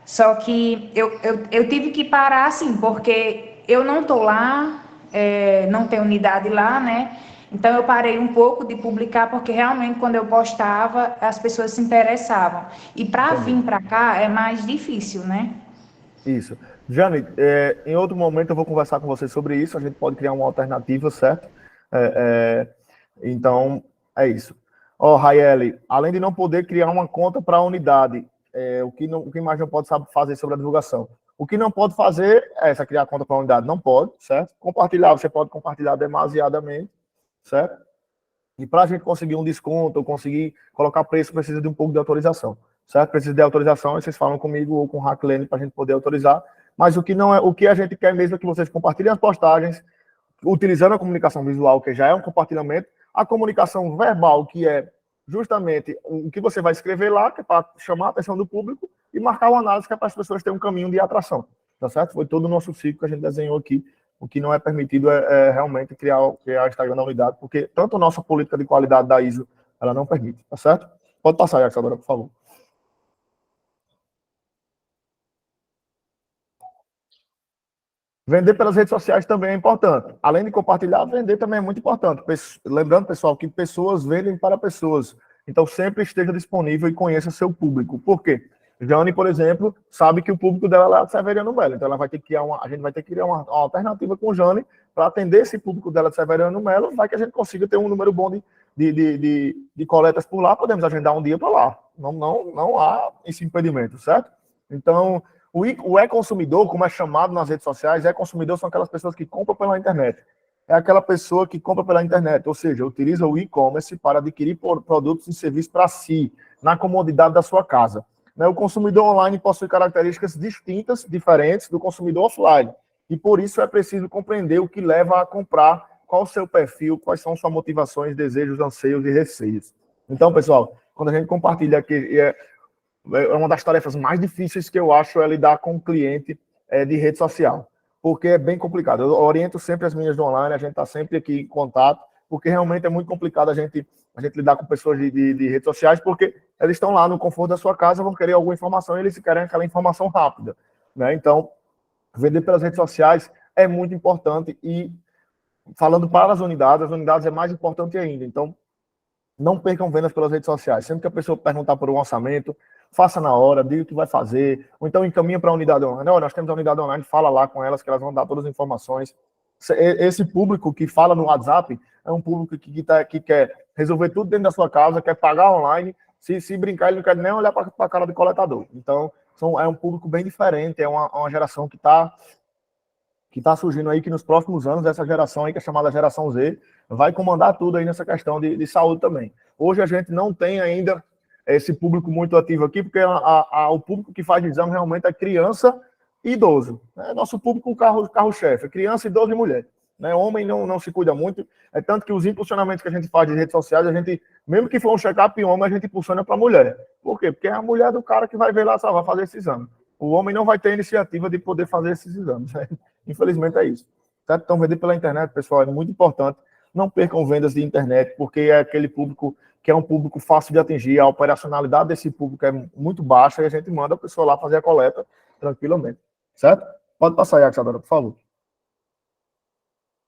[SPEAKER 4] Só que eu tive que parar, assim, porque eu não estou lá, não tenho unidade lá, né? Então, eu parei um pouco de publicar, porque realmente, quando eu postava, as pessoas se interessavam. E para vir para cá, é mais difícil, né?
[SPEAKER 1] Isso. Jane, em outro momento eu vou conversar com você sobre isso, a gente pode criar uma alternativa, certo? Então, é isso. Raiele, além de não poder criar uma conta para a unidade, o que mais não pode fazer sobre a divulgação? O que não pode fazer é criar conta para a unidade, não pode, certo? Compartilhar, você pode compartilhar demasiadamente, certo? E para a gente conseguir um desconto ou conseguir colocar preço, precisa de um pouco de autorização, certo? Precisa de autorização, aí vocês falam comigo ou com o Hacklane para a gente poder autorizar. Mas o que a gente quer mesmo é que vocês compartilhem as postagens, utilizando a comunicação visual, que já é um compartilhamento, a comunicação verbal, que é justamente o que você vai escrever lá, que é para chamar a atenção do público, e marcar uma análise que é para as pessoas terem um caminho de atração, tá certo? Foi todo o nosso ciclo que a gente desenhou aqui. O que não é permitido é realmente criar o Instagram da unidade, porque tanto a nossa política de qualidade da ISO, ela não permite, tá certo? Pode passar, Jackson, agora, por favor. Vender pelas redes sociais também é importante. Além de compartilhar, vender também é muito importante. Lembrando, pessoal, que pessoas vendem para pessoas. Então, sempre esteja disponível e conheça seu público. Por quê? Jane, por exemplo, sabe que o público dela é Severiano Melo. Então, ela vai ter que criar a gente vai ter que criar uma alternativa com Jane para atender esse público dela de Severiano Melo. Vai que a gente consiga ter um número bom de coletas por lá. Podemos agendar um dia para lá. Não há esse impedimento, certo? Então, o e-consumidor, como é chamado nas redes sociais, e-consumidor são aquelas pessoas que compram pela internet. É aquela pessoa que compra pela internet, ou seja, utiliza o e-commerce para adquirir produtos e serviços para si, na comodidade da sua casa. O consumidor online possui características distintas, diferentes do consumidor offline. E por isso é preciso compreender o que leva a comprar, qual o seu perfil, quais são suas motivações, desejos, anseios e receios. Então, pessoal, quando a gente compartilha aqui, é uma das tarefas mais difíceis que eu acho é lidar com o cliente de rede social, porque é bem complicado. Eu oriento sempre as meninas do online, a gente está sempre aqui em contato, porque realmente é muito complicado a gente lidar com pessoas de redes sociais, porque eles estão lá no conforto da sua casa, vão querer alguma informação e eles querem aquela informação rápida, né? Então, vender pelas redes sociais é muito importante e, falando para as unidades é mais importante ainda. Então, não percam vendas pelas redes sociais. Sempre que a pessoa perguntar por um orçamento, faça na hora, diga o que vai fazer, ou então encaminha para a unidade online. Olha, nós temos a unidade online, fala lá com elas, que elas vão dar todas as informações. Esse público que fala no WhatsApp é um público que quer resolver tudo dentro da sua casa, quer pagar online. Se brincar, ele não quer nem olhar para a cara do coletador. Então, é um público bem diferente, é uma geração que está surgindo aí, que nos próximos anos, essa geração aí, que é chamada geração Z, vai comandar tudo aí nessa questão de saúde também. Hoje a gente não tem ainda esse público muito ativo aqui, porque o público que faz exame realmente é criança e idoso. Né? Nosso público, o carro-chefe, criança, idoso e mulher. Né? Homem não se cuida muito, é tanto que os impulsionamentos que a gente faz de redes sociais, a gente, mesmo que for um check-up homem, a gente impulsiona para a mulher. Por quê? Porque é a mulher do cara que vai ver lá, vai fazer esse exame. O homem não vai ter iniciativa de poder fazer esses exames. Né? Infelizmente é isso. Certo? Então, vender pela internet, pessoal, é muito importante. Não percam vendas de internet, porque é aquele público que é um público fácil de atingir. A operacionalidade desse público é muito baixa e a gente manda a pessoa lá fazer a coleta tranquilamente. Certo? Pode passar, Yaxadora, por favor.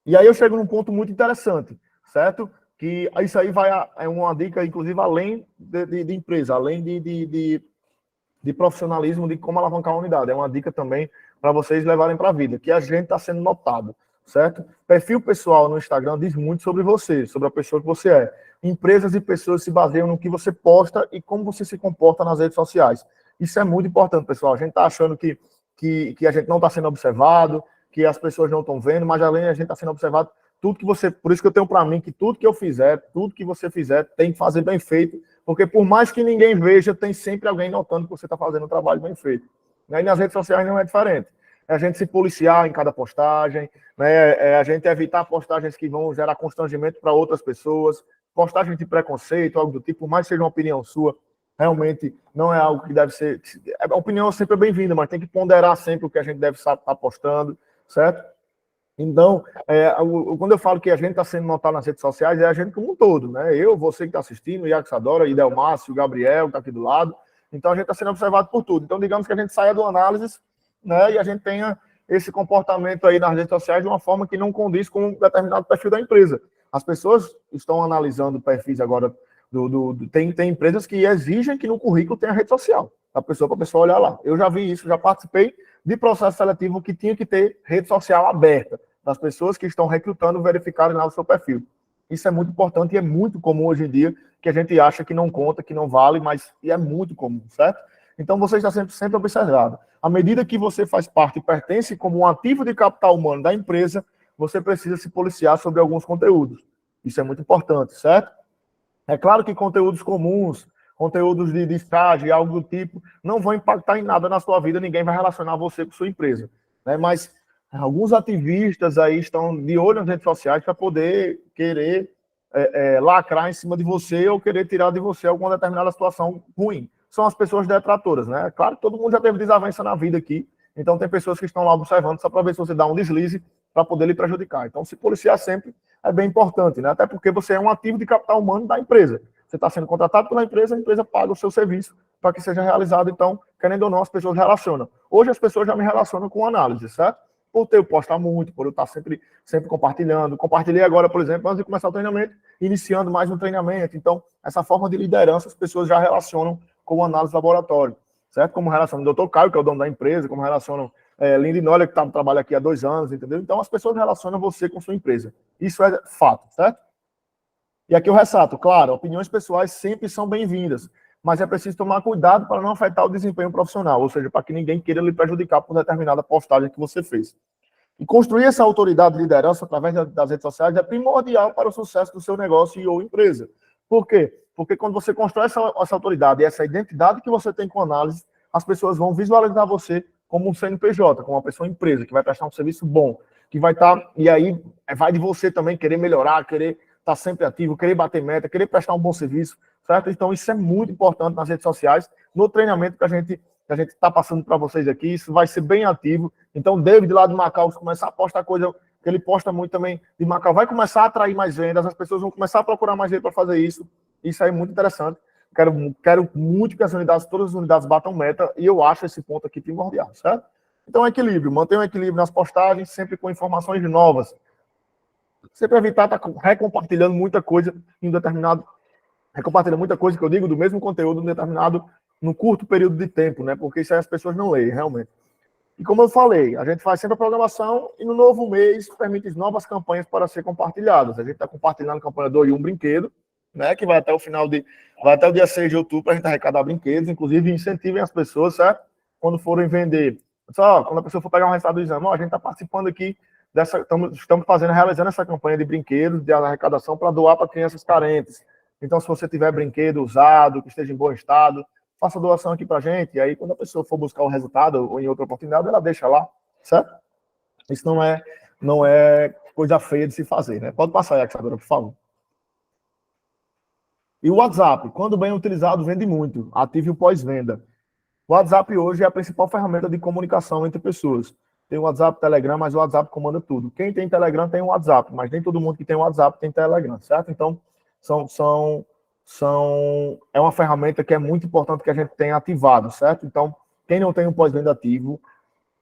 [SPEAKER 1] E aí eu chego num ponto muito interessante, certo? Que isso aí é uma dica, inclusive, além de empresa, além de profissionalismo, de como alavancar a unidade. É uma dica também para vocês levarem para a vida, que a gente está sendo notado, certo? Perfil pessoal no Instagram diz muito sobre você, sobre a pessoa que você é. Empresas e pessoas se baseiam no que você posta e como você se comporta nas redes sociais. Isso é muito importante, pessoal. A gente está achando que a gente não está sendo observado, que as pessoas não estão vendo, mas além a gente está sendo observado, tudo que você... Por isso que eu tenho para mim que tudo que eu fizer, tudo que você fizer, tem que fazer bem feito, porque por mais que ninguém veja, tem sempre alguém notando que você está fazendo um trabalho bem feito. E nas redes sociais não é diferente. É a gente se policiar em cada postagem, né? É a gente evitar postagens que vão gerar constrangimento para outras pessoas, postagens de preconceito, algo do tipo, por mais que seja uma opinião sua, realmente não é algo que deve ser... A opinião sempre é bem-vinda, mas tem que ponderar sempre o que a gente deve estar postando, certo? Então, quando eu falo que a gente está sendo notado nas redes sociais, é a gente como um todo, né? Eu, você que está assistindo, o Yaxadora, Idel Márcio, o Gabriel, que está aqui do lado. Então, a gente está sendo observado por tudo. Então, digamos que a gente saia do análise, né? E a gente tenha esse comportamento aí nas redes sociais de uma forma que não condiz com um determinado perfil da empresa. As pessoas estão analisando perfis agora. Tem empresas que exigem que no currículo tenha rede social, para a pessoa olhar lá. Eu já vi isso, já participei de processo seletivo que tinha que ter rede social aberta, das pessoas que estão recrutando verificarem lá o seu perfil. Isso é muito importante e é muito comum hoje em dia, que a gente acha que não conta, que não vale, mas é muito comum, certo? Então você está sempre observado. À medida que você faz parte e pertence como um ativo de capital humano da empresa, você precisa se policiar sobre alguns conteúdos. Isso é muito importante, certo? É claro que conteúdos comuns, conteúdos de estágio, algo do tipo, não vão impactar em nada na sua vida, ninguém vai relacionar você com sua empresa. Né? Mas alguns ativistas aí estão de olho nas redes sociais para poder querer lacrar em cima de você ou querer tirar de você alguma determinada situação ruim, são as pessoas detratoras, né? Claro que todo mundo já teve desavença na vida aqui, então tem pessoas que estão lá observando só para ver se você dá um deslize para poder lhe prejudicar. Então, se policiar sempre é bem importante, né? Até porque você é um ativo de capital humano da empresa. Você está sendo contratado pela empresa, a empresa paga o seu serviço para que seja realizado. Então, querendo ou não, as pessoas relacionam. Hoje as pessoas já me relacionam com análise, certo? Por eu postar muito, por eu estar sempre compartilhando. Compartilhei agora, por exemplo, antes de começar o treinamento, iniciando mais um treinamento. Então, essa forma de liderança, as pessoas já relacionam com análise laboratório, certo? Como relacionam o Dr. Caio, que é o dono da empresa, como relacionam Lindy Noller, que trabalha aqui há 2 anos, entendeu? Então, as pessoas relacionam você com sua empresa. Isso é fato, certo? E aqui eu ressalto, claro, opiniões pessoais sempre são bem-vindas, mas é preciso tomar cuidado para não afetar o desempenho profissional, ou seja, para que ninguém queira lhe prejudicar por determinada postagem que você fez. E construir essa autoridade de liderança através das redes sociais é primordial para o sucesso do seu negócio e ou empresa. Por quê? Porque quando você constrói essa autoridade e essa identidade que você tem com análise, as pessoas vão visualizar você como um CNPJ, como uma pessoa empresa, que vai prestar um serviço bom, que vai estar, e aí vai de você também querer melhorar, querer estar sempre ativo, querer bater meta, querer prestar um bom serviço, certo? Então isso é muito importante nas redes sociais, no treinamento que a gente está passando para vocês aqui, isso vai ser bem ativo. Então, David lá de Macau, se começar a postar coisa que ele posta muito também de Macau, vai começar a atrair mais vendas, as pessoas vão começar a procurar mais ele para fazer isso. Isso aí é muito interessante. Quero muito que todas as unidades batam meta, e eu acho esse ponto aqui primordial, certo? Então, equilíbrio, mantenha um equilíbrio nas postagens, sempre com informações novas. Sempre evitar estar recompartilhando muita coisa em determinado... Recompartilhando muita coisa que eu digo do mesmo conteúdo num curto período de tempo, né? Porque isso aí as pessoas não leem, realmente. E como eu falei, a gente faz sempre a programação e no novo mês permite novas campanhas para ser compartilhadas. A gente está compartilhando a campanha do um brinquedo, né? Que vai até o dia 6 de outubro para a gente arrecadar brinquedos. Inclusive, incentivem as pessoas, certo? Quando forem vender. Só quando a pessoa for pegar um resultado do exame, a gente está participando aqui estamos realizando essa campanha de brinquedos, de arrecadação para doar para crianças carentes. Então, se você tiver brinquedo usado, que esteja em bom estado, faça doação aqui para a gente. E aí, quando a pessoa for buscar o resultado ou em outra oportunidade, ela deixa lá, certo? Isso não é coisa feia de se fazer, né? Pode passar aí, Axadora, por favor. E o WhatsApp, quando bem utilizado, vende muito. Ative o pós-venda. O WhatsApp hoje é a principal ferramenta de comunicação entre pessoas. Tem o WhatsApp, Telegram, mas o WhatsApp comanda tudo. Quem tem Telegram tem o WhatsApp, mas nem todo mundo que tem o WhatsApp tem Telegram, certo? Então, é uma ferramenta que é muito importante que a gente tenha ativado, certo? Então, quem não tem um pós-venda ativo,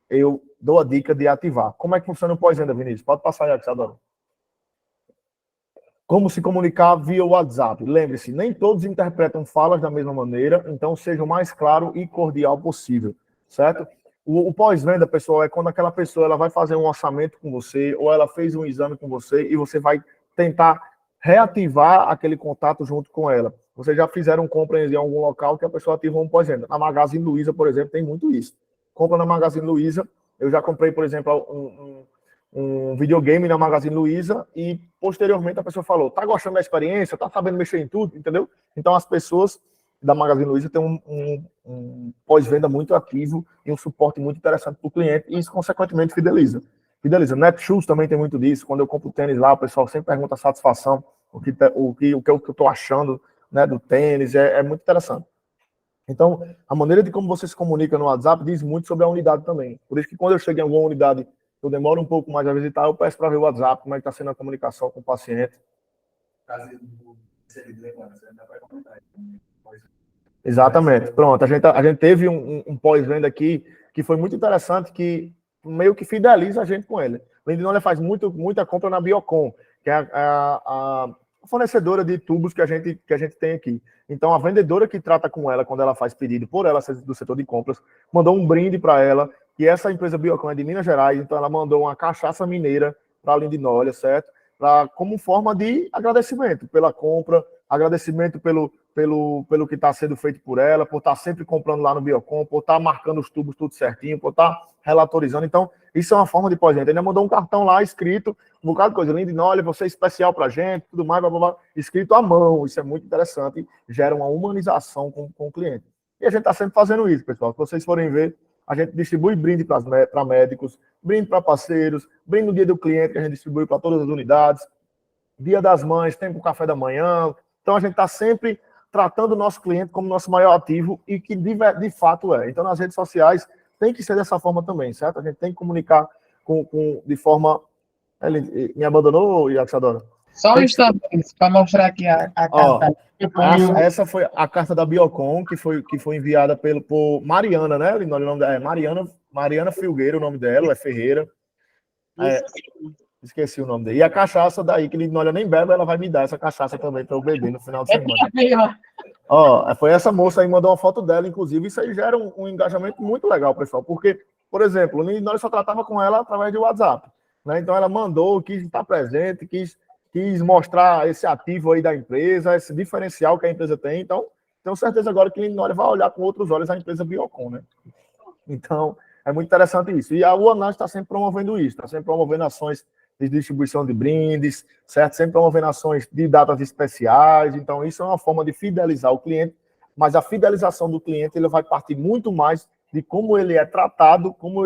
[SPEAKER 1] eu dou a dica de ativar. Como é que funciona o pós-venda, Vinícius? Pode passar aí, Axadora. Como se comunicar via WhatsApp? Lembre-se, nem todos interpretam falas da mesma maneira, então seja o mais claro e cordial possível, certo? O pós-venda, pessoal, é quando aquela pessoa ela vai fazer um orçamento com você, ou ela fez um exame com você, e você vai tentar reativar aquele contato junto com ela. Vocês já fizeram compra em algum local que a pessoa ativou um pós-venda. Na Magazine Luiza, por exemplo, tem muito isso. Compra na Magazine Luiza. Eu já comprei, por exemplo, um videogame na Magazine Luiza e, posteriormente, a pessoa falou, tá gostando da experiência, tá sabendo mexer em tudo, entendeu? Então, as pessoas da Magazine Luiza têm um pós-venda muito ativo e um suporte muito interessante para o cliente e isso, consequentemente, fideliza. Netshoes também tem muito disso. Quando eu compro tênis lá, o pessoal sempre pergunta a satisfação, o que eu estou achando, né, do tênis, é muito interessante. Então, a maneira de como você se comunica no WhatsApp diz muito sobre a unidade também. Por isso que quando eu chego em alguma unidade, eu demoro um pouco mais a visitar, eu peço para ver o WhatsApp, como é que está sendo a comunicação com o paciente. Exatamente. Pronto, a gente teve um pós-venda aqui que foi muito interessante, que meio que fideliza a gente com ele. O Lindy Noller faz muita compra na Biocon, que é a fornecedora de tubos que a gente tem aqui. Então, a vendedora que trata com ela, quando ela faz pedido, por ela ser do setor de compras, mandou um brinde para ela, que essa empresa Biocon é de Minas Gerais, então ela mandou uma cachaça mineira para a Lindy Noller, certo? Como forma de agradecimento pela compra, agradecimento pelo que está sendo feito por ela, por estar sempre comprando lá no Biocon, por estar marcando os tubos tudo certinho, por estar relatorizando. Então, isso é uma forma de pós-venda. Ele ainda mandou um cartão lá escrito, um bocado de coisa, Lindy Noller, você é especial pra gente, tudo mais, blá, blá, blá, escrito à mão. Isso é muito interessante, gera uma humanização com o cliente. E a gente está sempre fazendo isso, pessoal. Se vocês forem ver, a gente distribui brinde para médicos, brinde para parceiros, brinde no dia do cliente, que a gente distribui para todas as unidades. Dia das Mães, tem o café da manhã. Então, a gente está sempre tratando o nosso cliente como nosso maior ativo e que de fato é. Então, nas redes sociais, tem que ser dessa forma também, certo? A gente tem que comunicar de forma... Ele me abandonou, Yaxadora?
[SPEAKER 5] Só um instante, para mostrar aqui a carta.
[SPEAKER 1] Essa foi a carta da Biocon, que foi enviada por Mariana, né? O nome dela é Mariana Filgueira, o nome dela, é Ferreira. Esqueci o nome dele. E a cachaça daí, que ele não olha nem bebe, ela vai me dar essa cachaça também para eu beber no final de semana. Foi essa moça aí, mandou uma foto dela, inclusive, isso aí gera um engajamento muito legal, pessoal, porque, por exemplo, nós só tratava com ela através de WhatsApp, né? Então ela mandou, quis estar presente, quis mostrar esse ativo aí da empresa, esse diferencial que a empresa tem. Então, tenho certeza agora que ele vai olhar com outros olhos a empresa Biocon, né? Então, é muito interessante isso. E a UANAS está sempre promovendo isso, está sempre promovendo ações de distribuição de brindes, certo? Sempre promovendo ações de datas especiais. Então, isso é uma forma de fidelizar o cliente, mas a fidelização do cliente ele vai partir muito mais de como ele é tratado, como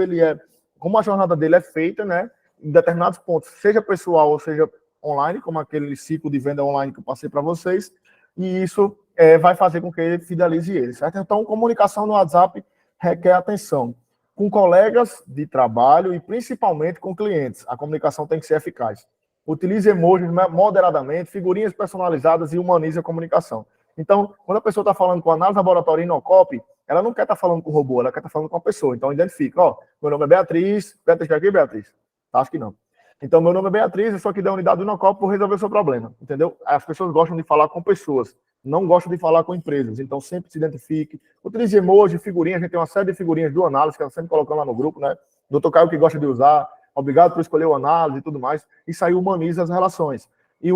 [SPEAKER 1] a jornada dele é feita, né? Em determinados pontos, seja pessoal ou seja online, como aquele ciclo de venda online que eu passei para vocês, e isso vai fazer com que ele fidelize ele, certo? Então, comunicação no WhatsApp requer atenção. Com colegas de trabalho e principalmente com clientes. A comunicação tem que ser eficaz. Utilize emojis moderadamente, figurinhas personalizadas e humanize a comunicação. Então, quando a pessoa está falando com análise laboratória Inocop, ela não quer estar falando com o robô, ela quer estar falando com a pessoa. Então, identifica. Meu nome é Beatriz. Beatriz, quer aqui, Beatriz? Acho que não. Então, meu nome é Beatriz, eu sou aqui da unidade do Inocop por resolver o seu problema. Entendeu? As pessoas gostam de falar com pessoas, não gostam de falar com empresas. Então, sempre se identifique. Utilize emoji, figurinhas. A gente tem uma série de figurinhas do análise que ela sempre colocando lá no grupo, né? Doutor Caio que gosta de usar. Obrigado por escolher o análise e tudo mais. Isso aí humaniza as relações. E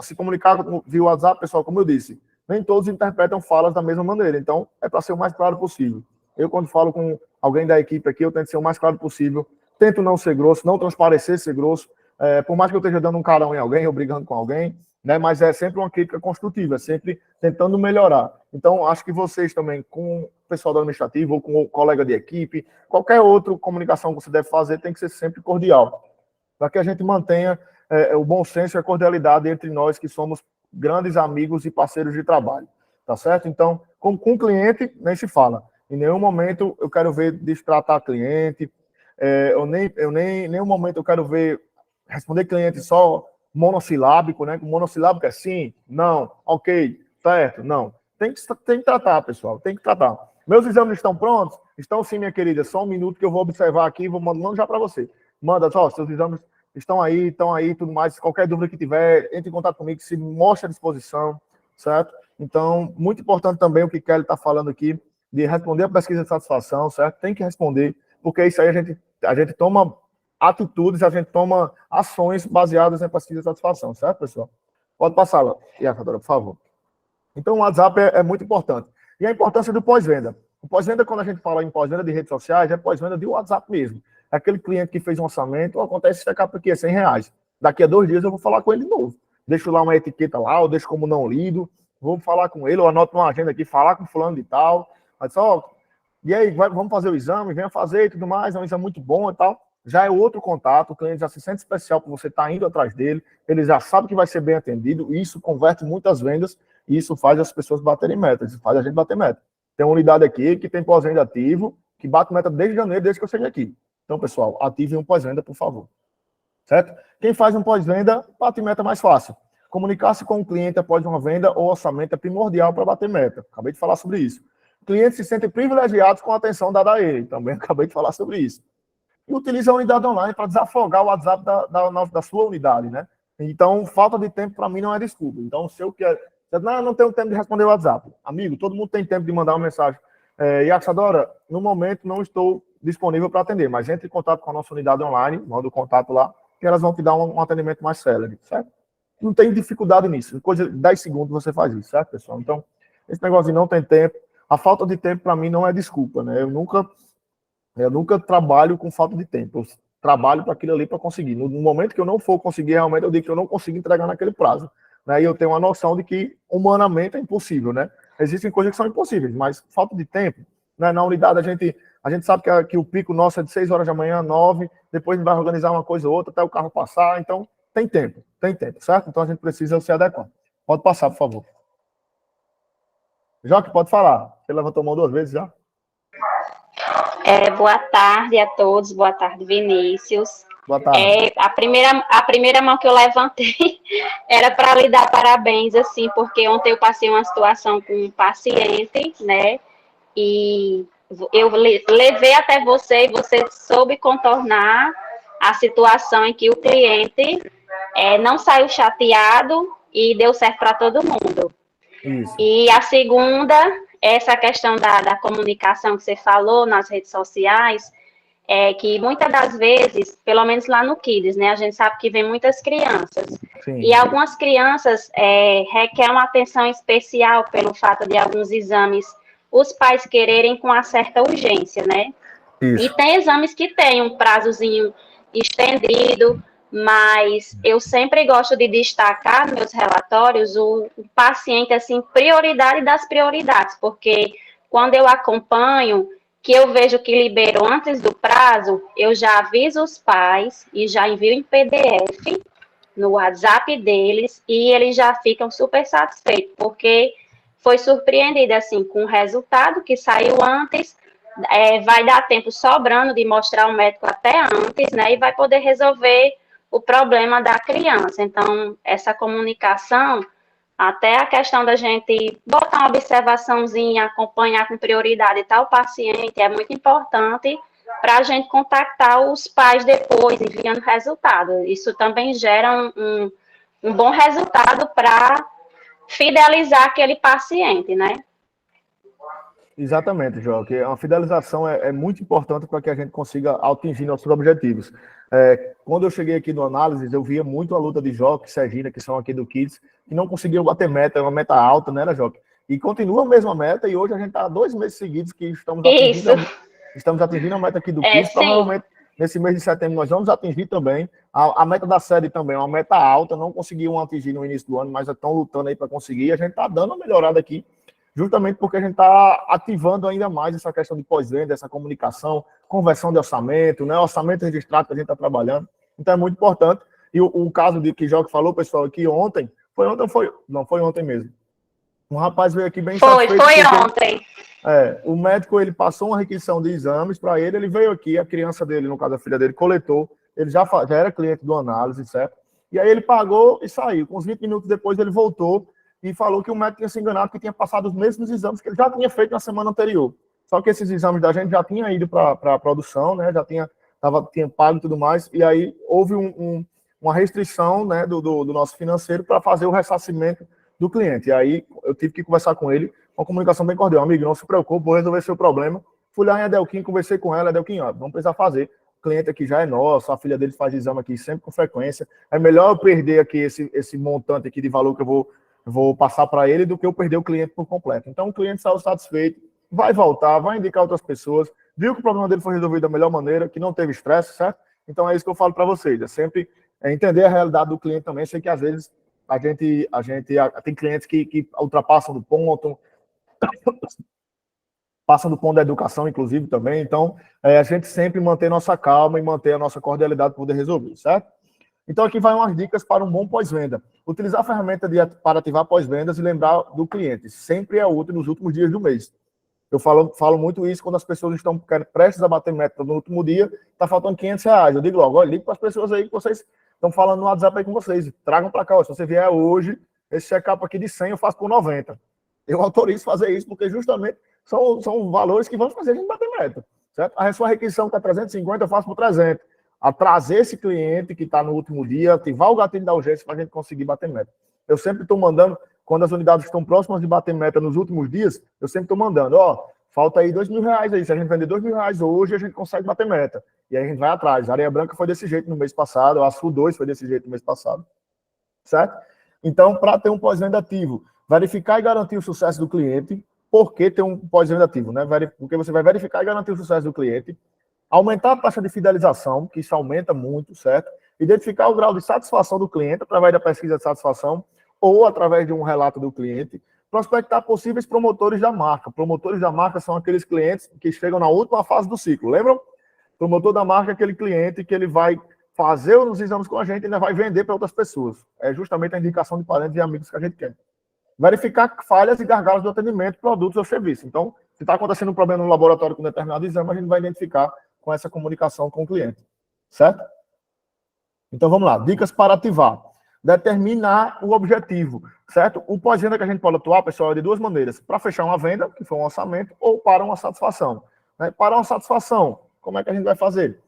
[SPEAKER 1] se comunicar via WhatsApp, pessoal, como eu disse, nem todos interpretam falas da mesma maneira. Então, é para ser o mais claro possível. Eu, quando falo com alguém da equipe aqui, eu tento ser o mais claro possível. Tento não ser grosso, não transparecer ser grosso. Por mais que eu esteja dando um carão em alguém ou brigando com alguém, né? Mas é sempre uma crítica construtiva, é sempre tentando melhorar. Então, acho que vocês também, com o pessoal do administrativo ou com o colega de equipe, qualquer outra comunicação que você deve fazer tem que ser sempre cordial, para que a gente mantenha o bom senso e a cordialidade entre nós que somos grandes amigos e parceiros de trabalho, tá certo? Então, com o cliente, nem se fala. Em nenhum momento eu quero ver destratar cliente, em nenhum momento eu quero ver responder cliente só monossilábico, né? Monossilábico é sim, não, ok, certo, não. Tem que tratar, pessoal, tem que tratar. Meus exames estão prontos? Estão sim, minha querida. Só um minuto que eu vou observar aqui e vou mandando já para você. Manda, só, seus exames estão aí, tudo mais. Qualquer dúvida que tiver, entre em contato comigo, se mostre à disposição, certo? Então, muito importante também o que Kelly está falando aqui, de responder a pesquisa de satisfação, certo? Tem que responder, porque isso aí a gente toma atitudes, a gente toma ações baseadas em pesquisa de satisfação, certo, pessoal? Pode passar lá, Iacadora, por favor. Então, o WhatsApp é muito importante. E a importância do pós-venda. O pós-venda, quando a gente fala em pós-venda de redes sociais, é pós-venda de WhatsApp mesmo. É aquele cliente que fez um orçamento, acontece esse check-up aqui, é R$100. Daqui a 2 dias eu vou falar com ele de novo. Deixo lá uma etiqueta lá, ou deixo como não lido, vou falar com ele, ou anoto uma agenda aqui, falar com fulano de tal. Mas só, e aí, vamos fazer o exame, venha fazer e tudo mais, é um exame muito bom e tal. Já é outro contato, o cliente já se sente especial por você estar indo atrás dele, ele já sabe que vai ser bem atendido, e isso converte muitas vendas, e isso faz as pessoas baterem metas, isso faz a gente bater meta. Tem uma unidade aqui que tem pós-venda ativo, que bate meta desde janeiro, desde que eu cheguei aqui. Então, pessoal, ative um pós-venda, por favor. Certo? Quem faz um pós-venda, bate meta mais fácil. Comunicar-se com o cliente após uma venda ou orçamento é primordial para bater meta. Acabei de falar sobre isso. Clientes se sentem privilegiados com a atenção dada a ele. Também acabei de falar sobre isso. E utiliza a unidade online para desafogar o WhatsApp da sua unidade, né? Então, falta de tempo para mim não é desculpa. Então, se eu quero... Não tenho tempo de responder o WhatsApp. Amigo, todo mundo tem tempo de mandar uma mensagem. Yaxadora, no momento não estou disponível para atender, mas entre em contato com a nossa unidade online, manda o contato lá, que elas vão te dar um atendimento mais célere, certo? Não tem dificuldade nisso. Coisa de 10 segundos você faz isso, certo, pessoal? Então, esse negócio de não tem tempo, a falta de tempo para mim não é desculpa, né? Eu nunca trabalho com falta de tempo. Eu trabalho para aquilo ali para conseguir. No momento que eu não for conseguir, realmente eu digo que eu não consigo entregar naquele prazo. Né? E eu tenho uma noção de que humanamente é impossível, né? Existem coisas que são impossíveis, mas falta de tempo. Né? Na unidade a gente sabe que o pico nosso é de 6 horas da manhã, 9, depois a gente vai organizar uma coisa ou outra até o carro passar, então tem tempo, certo? Então a gente precisa se adequar. Pode passar, por favor. Joque, pode falar. Você levantou a mão 2 vezes já?
[SPEAKER 6] Boa tarde a todos, boa tarde, Vinícius.
[SPEAKER 1] Boa tarde.
[SPEAKER 6] A primeira mão que eu levantei era para lhe dar parabéns, assim, porque ontem eu passei uma situação com um paciente, né? E eu levei até você e você soube contornar a situação em que o cliente não saiu chateado e deu certo para todo mundo.
[SPEAKER 1] Isso.
[SPEAKER 6] E a segunda, essa questão da comunicação que você falou nas redes sociais, que muitas das vezes, pelo menos lá no Kids, né, a gente sabe que vem muitas crianças.
[SPEAKER 1] Sim.
[SPEAKER 6] E algumas crianças requerem uma atenção especial pelo fato de alguns exames os pais quererem com uma certa urgência, né?
[SPEAKER 1] Isso.
[SPEAKER 6] E tem exames que têm um prazozinho estendido, mas eu sempre gosto de destacar nos meus relatórios o paciente, assim, prioridade das prioridades, porque quando eu acompanho, que eu vejo que liberou antes do prazo, eu já aviso os pais e já envio em PDF no WhatsApp deles e eles já ficam super satisfeitos, porque foi surpreendida, assim, com o resultado que saiu antes, vai dar tempo sobrando de mostrar ao médico até antes, né, e vai poder resolver o problema da criança. Então, essa comunicação, até a questão da gente botar uma observaçãozinha, acompanhar com prioridade tal paciente, é muito importante para a gente contactar os pais depois, enviando resultado. Isso também gera um bom resultado para fidelizar aquele paciente, né?
[SPEAKER 1] Exatamente, João, que a fidelização é muito importante para que a gente consiga atingir nossos objetivos. Quando eu cheguei aqui no Análises, eu via muito a luta de Joque e Sergina, que são aqui do Kids, que não conseguiam bater meta, é uma meta alta, né, Joque? E continua a mesma meta, e hoje a gente está há 2 meses seguidos que estamos atingindo a meta aqui do Kids. Provavelmente, nesse mês de setembro, nós vamos atingir também. A meta da série também é uma meta alta, não conseguiam atingir no início do ano, mas estão lutando aí para conseguir. A gente está dando uma melhorada aqui, justamente porque a gente está ativando ainda mais essa questão de pós-venda, essa comunicação, conversão de orçamento, né? Orçamento registrado que a gente está trabalhando. Então é muito importante. E o caso de que o Joque falou, pessoal, aqui ontem, foi ontem mesmo. Um rapaz veio aqui bem satisfeito.
[SPEAKER 6] Foi ontem.
[SPEAKER 1] O médico, ele passou uma requisição de exames para ele, ele veio aqui, a criança dele, no caso a filha dele, coletou, ele já era cliente do Análise, certo? E aí ele pagou e saiu. Com uns 20 minutos depois ele voltou e falou que o médico tinha se enganado, que tinha passado os mesmos exames que ele já tinha feito na semana anterior. Só que esses exames da gente já tinha ido para a produção, né? Já tinha pago e tudo mais, e aí houve uma restrição, né, do nosso financeiro para fazer o ressarcimento do cliente. E aí eu tive que conversar com ele, uma comunicação bem cordial. Amigo, não se preocupe, vou resolver seu problema. Fui lá em Adelquim, conversei com ela, Adelquim, ó, não precisa fazer. O cliente aqui já é nosso, a filha dele faz exame aqui sempre com frequência. É melhor eu perder aqui esse montante aqui de valor que eu vou passar para ele do que eu perder o cliente por completo. Então, o cliente saiu satisfeito, vai voltar, vai indicar outras pessoas, viu que o problema dele foi resolvido da melhor maneira, que não teve estresse, certo? Então, é isso que eu falo para vocês, é sempre entender a realidade do cliente também. Sei que, às vezes, a gente tem clientes que ultrapassam do ponto, passam do ponto da educação, inclusive, também. Então, a gente sempre manter nossa calma e manter a nossa cordialidade para poder resolver, certo? Então, aqui vai umas dicas para um bom pós-venda. Utilizar a ferramenta para ativar pós-vendas e lembrar do cliente. Sempre é útil nos últimos dias do mês. Eu falo muito isso quando as pessoas estão prestes a bater meta no último dia, está faltando R$500. Eu digo logo, olha, ligue para as pessoas aí que vocês estão falando no WhatsApp aí com vocês. Tragam para cá, ó, se você vier hoje, esse check-up aqui de 100 eu faço por 90. Eu autorizo fazer isso porque justamente são valores que vão fazer a gente bater meta. Certo? A sua requisição está 350, eu faço por 300. A trazer esse cliente que está no último dia, ativar o gatilho da urgência para a gente conseguir bater meta. Eu sempre estou mandando, quando as unidades estão próximas de bater meta nos últimos dias, eu sempre estou mandando, ó, falta aí R$2.000 aí, se a gente vender R$2.000 hoje, a gente consegue bater meta. E aí a gente vai atrás. A Areia Branca foi desse jeito no mês passado, a Sul 2 foi desse jeito no mês passado. Certo? Então, para ter um pós-venda ativo, verificar e garantir o sucesso do cliente. Por que ter um pós-venda ativo? Né? Porque você vai verificar e garantir o sucesso do cliente. Aumentar a taxa de fidelização, que isso aumenta muito, certo? Identificar o grau de satisfação do cliente através da pesquisa de satisfação ou através de um relato do cliente. Prospectar possíveis promotores da marca. Promotores da marca são aqueles clientes que chegam na última fase do ciclo, lembram? Promotor da marca é aquele cliente que ele vai fazer os exames com a gente e ainda vai vender para outras pessoas. É justamente a indicação de parentes e amigos que a gente quer. verificar falhas e gargalos do atendimento, produtos ou serviços. Então, se está acontecendo um problema no laboratório com determinado exame, a gente vai identificar com essa comunicação com o cliente. Certo? Então, vamos lá. Dicas para ativar. Determinar o objetivo, certo? O pós-venda que a gente pode atuar, pessoal, é de duas maneiras. Para fechar uma venda, que foi um orçamento, ou para uma satisfação. Né? Para uma satisfação, como é que a gente vai fazer?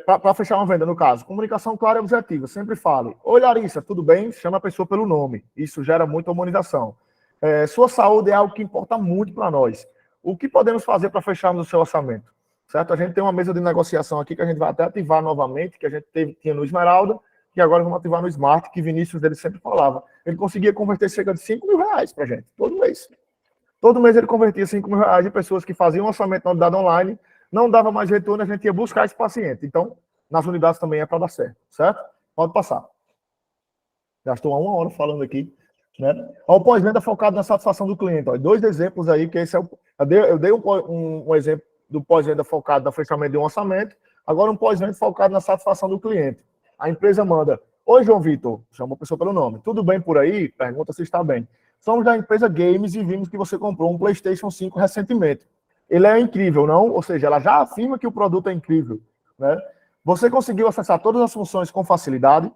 [SPEAKER 1] Para fechar uma venda, no caso, comunicação clara e objetiva. Sempre fale: oi, Larissa, tudo bem? Chama a pessoa pelo nome. Isso gera muita humanização. Sua saúde é algo que importa muito para nós. O que podemos fazer para fecharmos o seu orçamento? Certo? A gente tem uma mesa de negociação aqui que a gente vai até ativar novamente, que a gente tinha no Esmeralda, e agora vamos ativar no Smart, que Vinícius dele sempre falava. Ele conseguia converter cerca de 5 mil reais para a gente, todo mês. Todo mês ele convertia 5 mil reais de pessoas que faziam orçamento na unidade online, não dava mais retorno, a gente ia buscar esse paciente. Então, nas unidades também é para dar certo, certo? Pode passar. Já estou há 1 hora falando aqui. Né? O pós-venda focado na satisfação do cliente. Ó, 2 exemplos aí, que esse é eu dei um exemplo do pós-venda focado no fechamento de um orçamento, agora um pós-venda focado na satisfação do cliente. A empresa manda: oi, João Vitor, chama a pessoa pelo nome, tudo bem por aí? Pergunta se está bem. Somos da empresa Games e vimos que você comprou um PlayStation 5 recentemente. Ele é incrível, não? Ou seja, ela já afirma que o produto é incrível. Né? Você conseguiu acessar todas as funções com facilidade?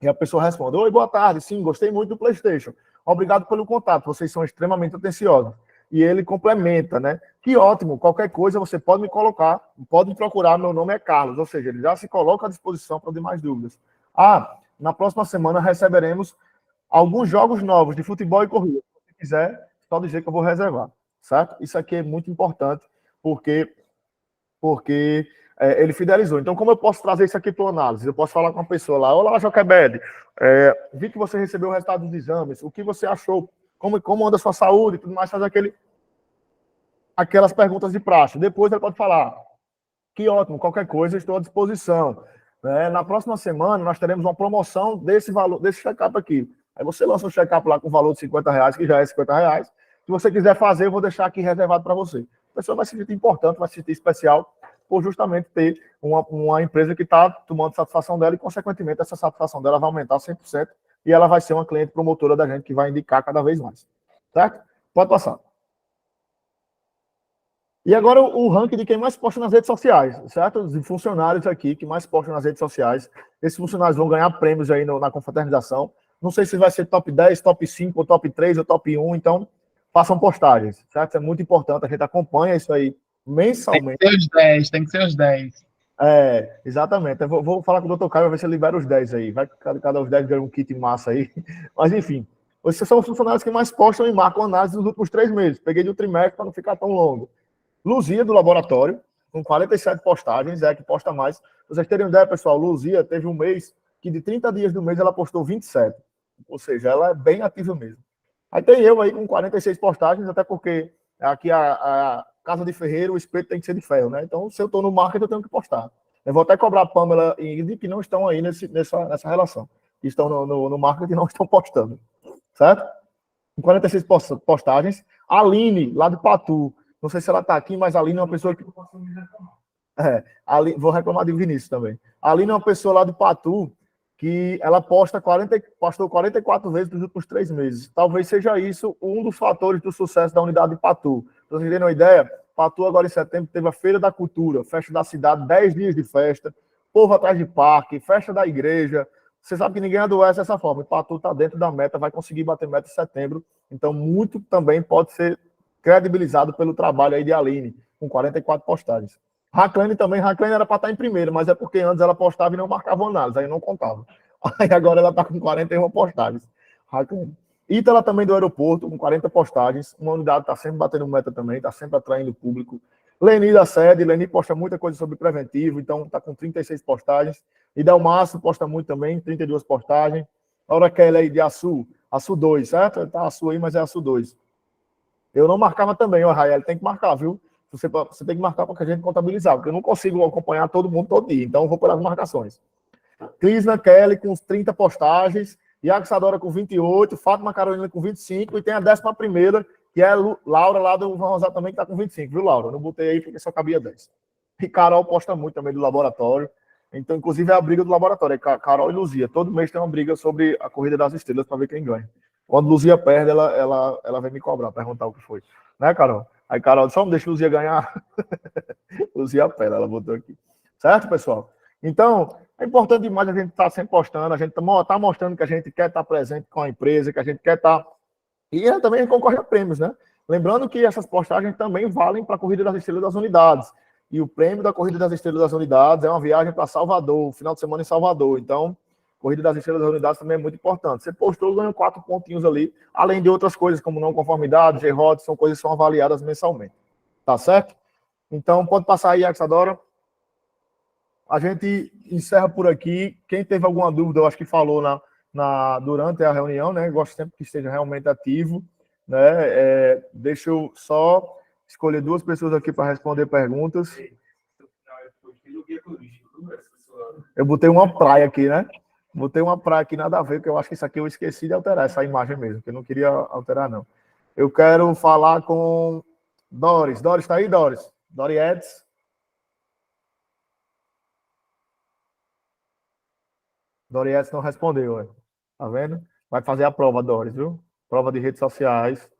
[SPEAKER 1] E a pessoa responde: oi, boa tarde, sim, gostei muito do PlayStation. Obrigado pelo contato, vocês são extremamente atenciosos. E ele complementa, né? Que ótimo, qualquer coisa você pode me colocar, pode me procurar, meu nome é Carlos. Ou seja, ele já se coloca à disposição para demais dúvidas. Na próxima semana receberemos alguns jogos novos de futebol e corrida. Se você quiser, só dizer que eu vou reservar, certo? Isso aqui é muito importante, porque ele fidelizou. Então, como eu posso trazer isso aqui para análise? Eu posso falar com a pessoa lá: olá, Joquebed, vi que você recebeu o resultado dos exames, o que você achou? Como anda a sua saúde e tudo mais, faz aquelas perguntas de praxe. Depois ele pode falar: que ótimo, qualquer coisa, estou à disposição. Na próxima semana, nós teremos uma promoção desse valor, desse check-up aqui. Aí você lança um check-up lá com o valor de R$50, que já é R$50. Se você quiser fazer, eu vou deixar aqui reservado para você. A pessoa vai se sentir importante, vai se sentir especial, por justamente ter uma empresa que está tomando satisfação dela e, consequentemente, essa satisfação dela vai aumentar 100% e ela vai ser uma cliente promotora da gente que vai indicar cada vez mais. Certo? Pode passar. E agora o ranking de quem mais posta nas redes sociais, certo? Os funcionários aqui que mais postam nas redes sociais. Esses funcionários vão ganhar prêmios aí na confraternização. Não sei se vai ser top 10, top 5, ou top 3, ou top 1, então façam postagens, certo? É muito importante, a gente acompanha isso aí mensalmente.
[SPEAKER 5] Tem que ser os 10, tem que ser os 10.
[SPEAKER 1] Exatamente. Eu vou falar com o Dr. Caio, vai ver se ele libera os 10 aí. Vai cada os 10 ganha um kit massa aí. Mas, enfim, esses são os funcionários que mais postam e marcam análise nos últimos 3 meses. Peguei de um trimestre para não ficar tão longo. Luzia, do laboratório, com 47 postagens, que posta mais. Pra vocês terem uma ideia, pessoal, Luzia teve um mês que de 30 dias do mês ela postou 27. Ou seja, ela é bem ativa mesmo. Aí tem eu aí com 46 postagens, até porque aqui a casa de ferreiro, o espeto tem que ser de ferro, né? Então, se eu estou no marketing, eu tenho que postar. Eu vou até cobrar a Pamela e Ingrid, que não estão aí nessa relação. Que estão no marketing e não estão postando. Certo? Com 46 postagens. A Aline, lá de Patu. Não sei se ela está aqui, mas a Aline é uma pessoa que... vou reclamar de Vinícius também. A Aline é uma pessoa lá de Patu que ela postou 44 vezes nos últimos 3 meses. Talvez seja isso um dos fatores do sucesso da unidade de Patu. Para vocês terem uma ideia, Patu agora em setembro teve a Feira da Cultura, festa da cidade, 10 dias de festa, povo atrás de parque, festa da igreja. Você sabe que ninguém adoece dessa forma. Patu está dentro da meta, vai conseguir bater meta em setembro. Então, muito também pode ser credibilizado pelo trabalho aí de Aline, com 44 postagens. Raclane também, Raclane era para estar em primeiro, mas é porque antes ela postava e não marcava análise, aí não contava. Aí agora ela está com 41 postagens. Raclane. Ítala também do aeroporto, com 40 postagens. Uma unidade está sempre batendo meta também, está sempre atraindo público. Leni da sede, Leni posta muita coisa sobre preventivo, então está com 36 postagens. E Delmaço posta muito também, 32 postagens. Laura Kelly de Açu 2, certo? Tá Açu aí, mas é Açu 2. Eu não marcava também, ó, Rael, tem que marcar, viu? Você tem que marcar para que a gente contabilizar, porque eu não consigo acompanhar todo mundo todo dia, então eu vou por as marcações. Crisna Kelly com 30 postagens, Iago Sadora com 28, Fátima Carolina com 25, e tem a 11ª, que é Laura lá do Van Rosar também, que está com 25, viu, Laura? Eu não botei aí porque só cabia 10. E Carol posta muito também do laboratório, então, inclusive, é a briga do laboratório, é Carol e Luzia. Todo mês tem uma briga sobre a Corrida das Estrelas para ver quem ganha. Quando Luzia perde, ela vem me cobrar, perguntar o que foi. Né, Carol? Aí, Carol, só não deixa Luzia ganhar. Luzia perde, ela botou aqui. Certo, pessoal? Então, é importante demais a gente estar sempre postando, a gente tá mostrando que a gente quer estar presente com a empresa, que a gente quer estar... E também concorre a prêmios, né? Lembrando que essas postagens também valem para a Corrida das Estrelas das Unidades. E o prêmio da Corrida das Estrelas das Unidades é uma viagem para Salvador, final de semana em Salvador. Então, Corrida das Estrelas das Unidades também é muito importante. Você postou, ganhou 4 pontinhos ali, além de outras coisas, como não conformidade, G-Rod, são coisas que são avaliadas mensalmente. Tá certo? Então, pode passar aí, Axadora. A gente encerra por aqui. Quem teve alguma dúvida, eu acho que falou durante a reunião, né? Gosto sempre que esteja realmente ativo, né? Deixa eu só escolher 2 pessoas aqui para responder perguntas. Eu botei uma praia aqui, né? Botei uma praia aqui, nada a ver, porque eu acho que isso aqui eu esqueci de alterar, essa imagem mesmo, que eu não queria alterar, não. Eu quero falar com Doris. Doris, tá aí, Doris? Doriedes? Doriedes não respondeu, ó. Tá vendo? Vai fazer a prova, Doris, viu? Prova de redes sociais.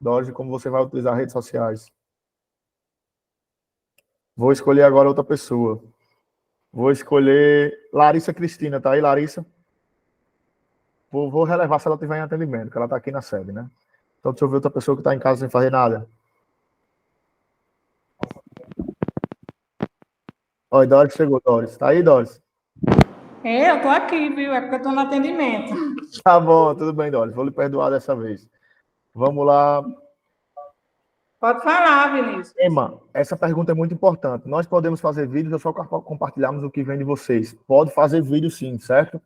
[SPEAKER 1] Doris, como você vai utilizar redes sociais. Vou escolher agora outra pessoa. Vou escolher Larissa Cristina, tá aí, Larissa? Vou relevar se ela estiver em atendimento, porque ela está aqui na sede, né? Então, deixa eu ver outra pessoa que está em casa sem fazer nada. Oi, Doris chegou, Doris. Tá aí, Doris?
[SPEAKER 7] Eu tô aqui, viu? É porque eu tô no atendimento.
[SPEAKER 1] Tá bom, tudo bem, Doris. Vou lhe perdoar dessa vez. Vamos lá.
[SPEAKER 7] Pode falar, Vinícius.
[SPEAKER 1] Emma, essa pergunta é muito importante. Nós podemos fazer vídeos ou só compartilharmos o que vem de vocês? Pode fazer vídeo sim, certo?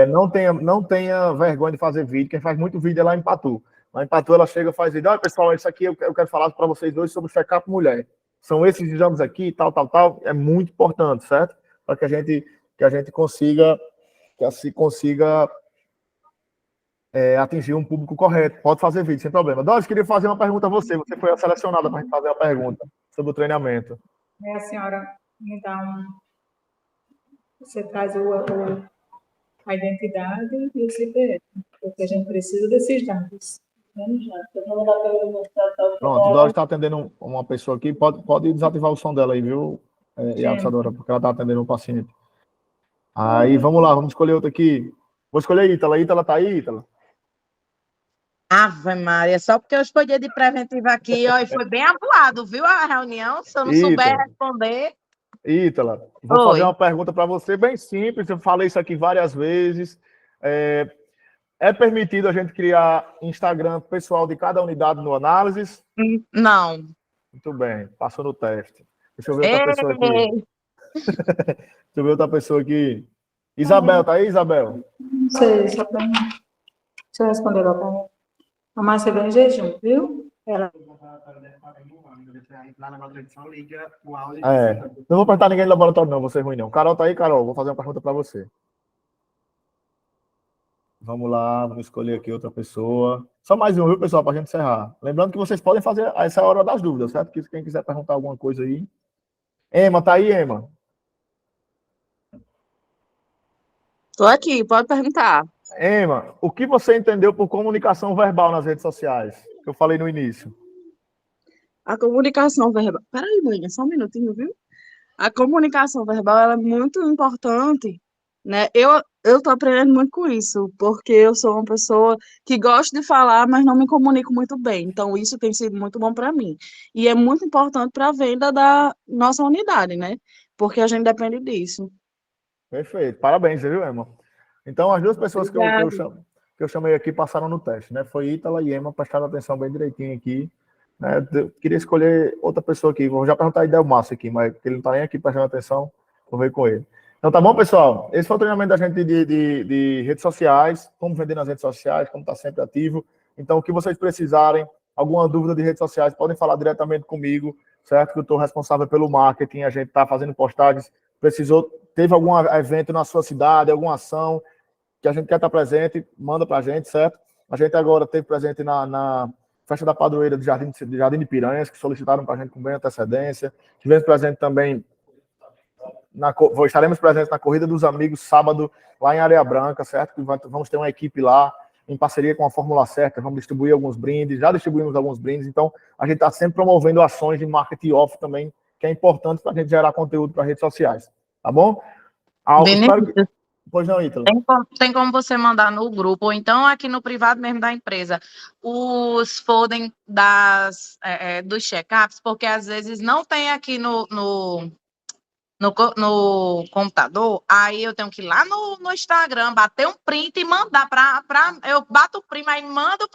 [SPEAKER 1] Não tenha vergonha de fazer vídeo. Quem faz muito vídeo é lá em Patu. Lá em Patu ela chega e faz vídeo. Olha, pessoal, isso aqui eu quero falar para vocês dois sobre o check-up mulher. São esses exames aqui, tal. É muito importante, certo? Para que a gente consiga atingir um público correto. Pode fazer vídeo, sem problema. Doris, queria fazer uma pergunta a você. Você foi selecionada para a gente fazer uma pergunta sobre o treinamento.
[SPEAKER 7] A senhora me dá Você traz a identidade e o CPF, porque a gente precisa desses dados.
[SPEAKER 1] Pronto, Doris está atendendo uma pessoa aqui. Pode desativar o som dela aí, viu, Isadora, porque ela está atendendo um paciente. Aí, vamos lá, vamos escolher outra aqui. Vou escolher Ítala. Ítala tá aí, Ítala?
[SPEAKER 8] Ave Maria, só porque eu escolhi de preventiva aqui, ó, e foi bem avoado, viu, a reunião? Se eu não souber responder...
[SPEAKER 1] Ítala, vou fazer uma pergunta para você bem simples, eu falei isso aqui várias vezes. É permitido a gente criar Instagram pessoal de cada unidade no Análises?
[SPEAKER 8] Não.
[SPEAKER 1] Muito bem, passou no teste. Deixa eu ver outra pessoa aqui. Deixa eu ver outra pessoa aqui. Isabel, tá aí, Isabel?
[SPEAKER 7] Não sei, só para... Deixa eu responder lá para mim. A Márcia vem em jejum, viu? Ela...
[SPEAKER 1] Não vou perguntar ninguém do laboratório, não, vou ser ruim, não. Carol tá aí, Carol? Vou fazer uma pergunta para você. Vamos lá, vamos escolher aqui outra pessoa. Só mais um, viu, pessoal, para a gente encerrar. Lembrando que vocês podem fazer essa hora das dúvidas, certo? Que quem quiser perguntar alguma coisa aí. Emma, tá aí, Emma?
[SPEAKER 2] Tô aqui, pode perguntar.
[SPEAKER 1] Emma, o que você entendeu por comunicação verbal nas redes sociais? Que eu falei no início.
[SPEAKER 2] A comunicação verbal... Peraí, mãe, só um minutinho, viu? A comunicação verbal ela é muito importante, né? Eu tô aprendendo muito com isso, porque eu sou uma pessoa que gosta de falar, mas não me comunico muito bem. Então, isso tem sido muito bom para mim. E é muito importante para a venda da nossa unidade, né? Porque a gente depende disso.
[SPEAKER 1] Perfeito. Parabéns, viu, Emma? Então, as 2 pessoas que eu chamei aqui passaram no teste, né? Foi Ítala e Emma, prestaram atenção bem direitinho aqui. Né? Eu queria escolher outra pessoa aqui. Vou já perguntar a Delmácio aqui, mas ele não está nem aqui prestando atenção. Vou ver com ele. Então, tá bom, pessoal? Esse foi o treinamento da gente de redes sociais, como vender nas redes sociais, como estar sempre ativo. Então, o que vocês precisarem, alguma dúvida de redes sociais, podem falar diretamente comigo, certo? Que eu estou responsável pelo marketing, a gente está fazendo postagens. Teve algum evento na sua cidade, alguma ação que a gente quer estar presente, manda para a gente, certo? A gente agora teve presente na Festa da Padroeira de Jardim de Piranhas, que solicitaram para a gente com bem antecedência. Tivemos presente também, estaremos presentes na Corrida dos Amigos, sábado, lá em Areia Branca, certo? Que vamos ter uma equipe lá. em parceria com a Fórmula Certa, vamos distribuir alguns brindes, já distribuímos alguns brindes, então a gente está sempre promovendo ações de marketing off também, que é importante para a gente gerar conteúdo para redes sociais, tá bom?
[SPEAKER 8] Vinícius,
[SPEAKER 1] Pois não, Ítalo.
[SPEAKER 8] tem como você mandar no grupo, ou então aqui no privado mesmo da empresa, os folding dos check-ups, porque às vezes não tem aqui no computador, aí eu tenho que ir lá no Instagram, bater um print e mandar eu bato o print, aí mando para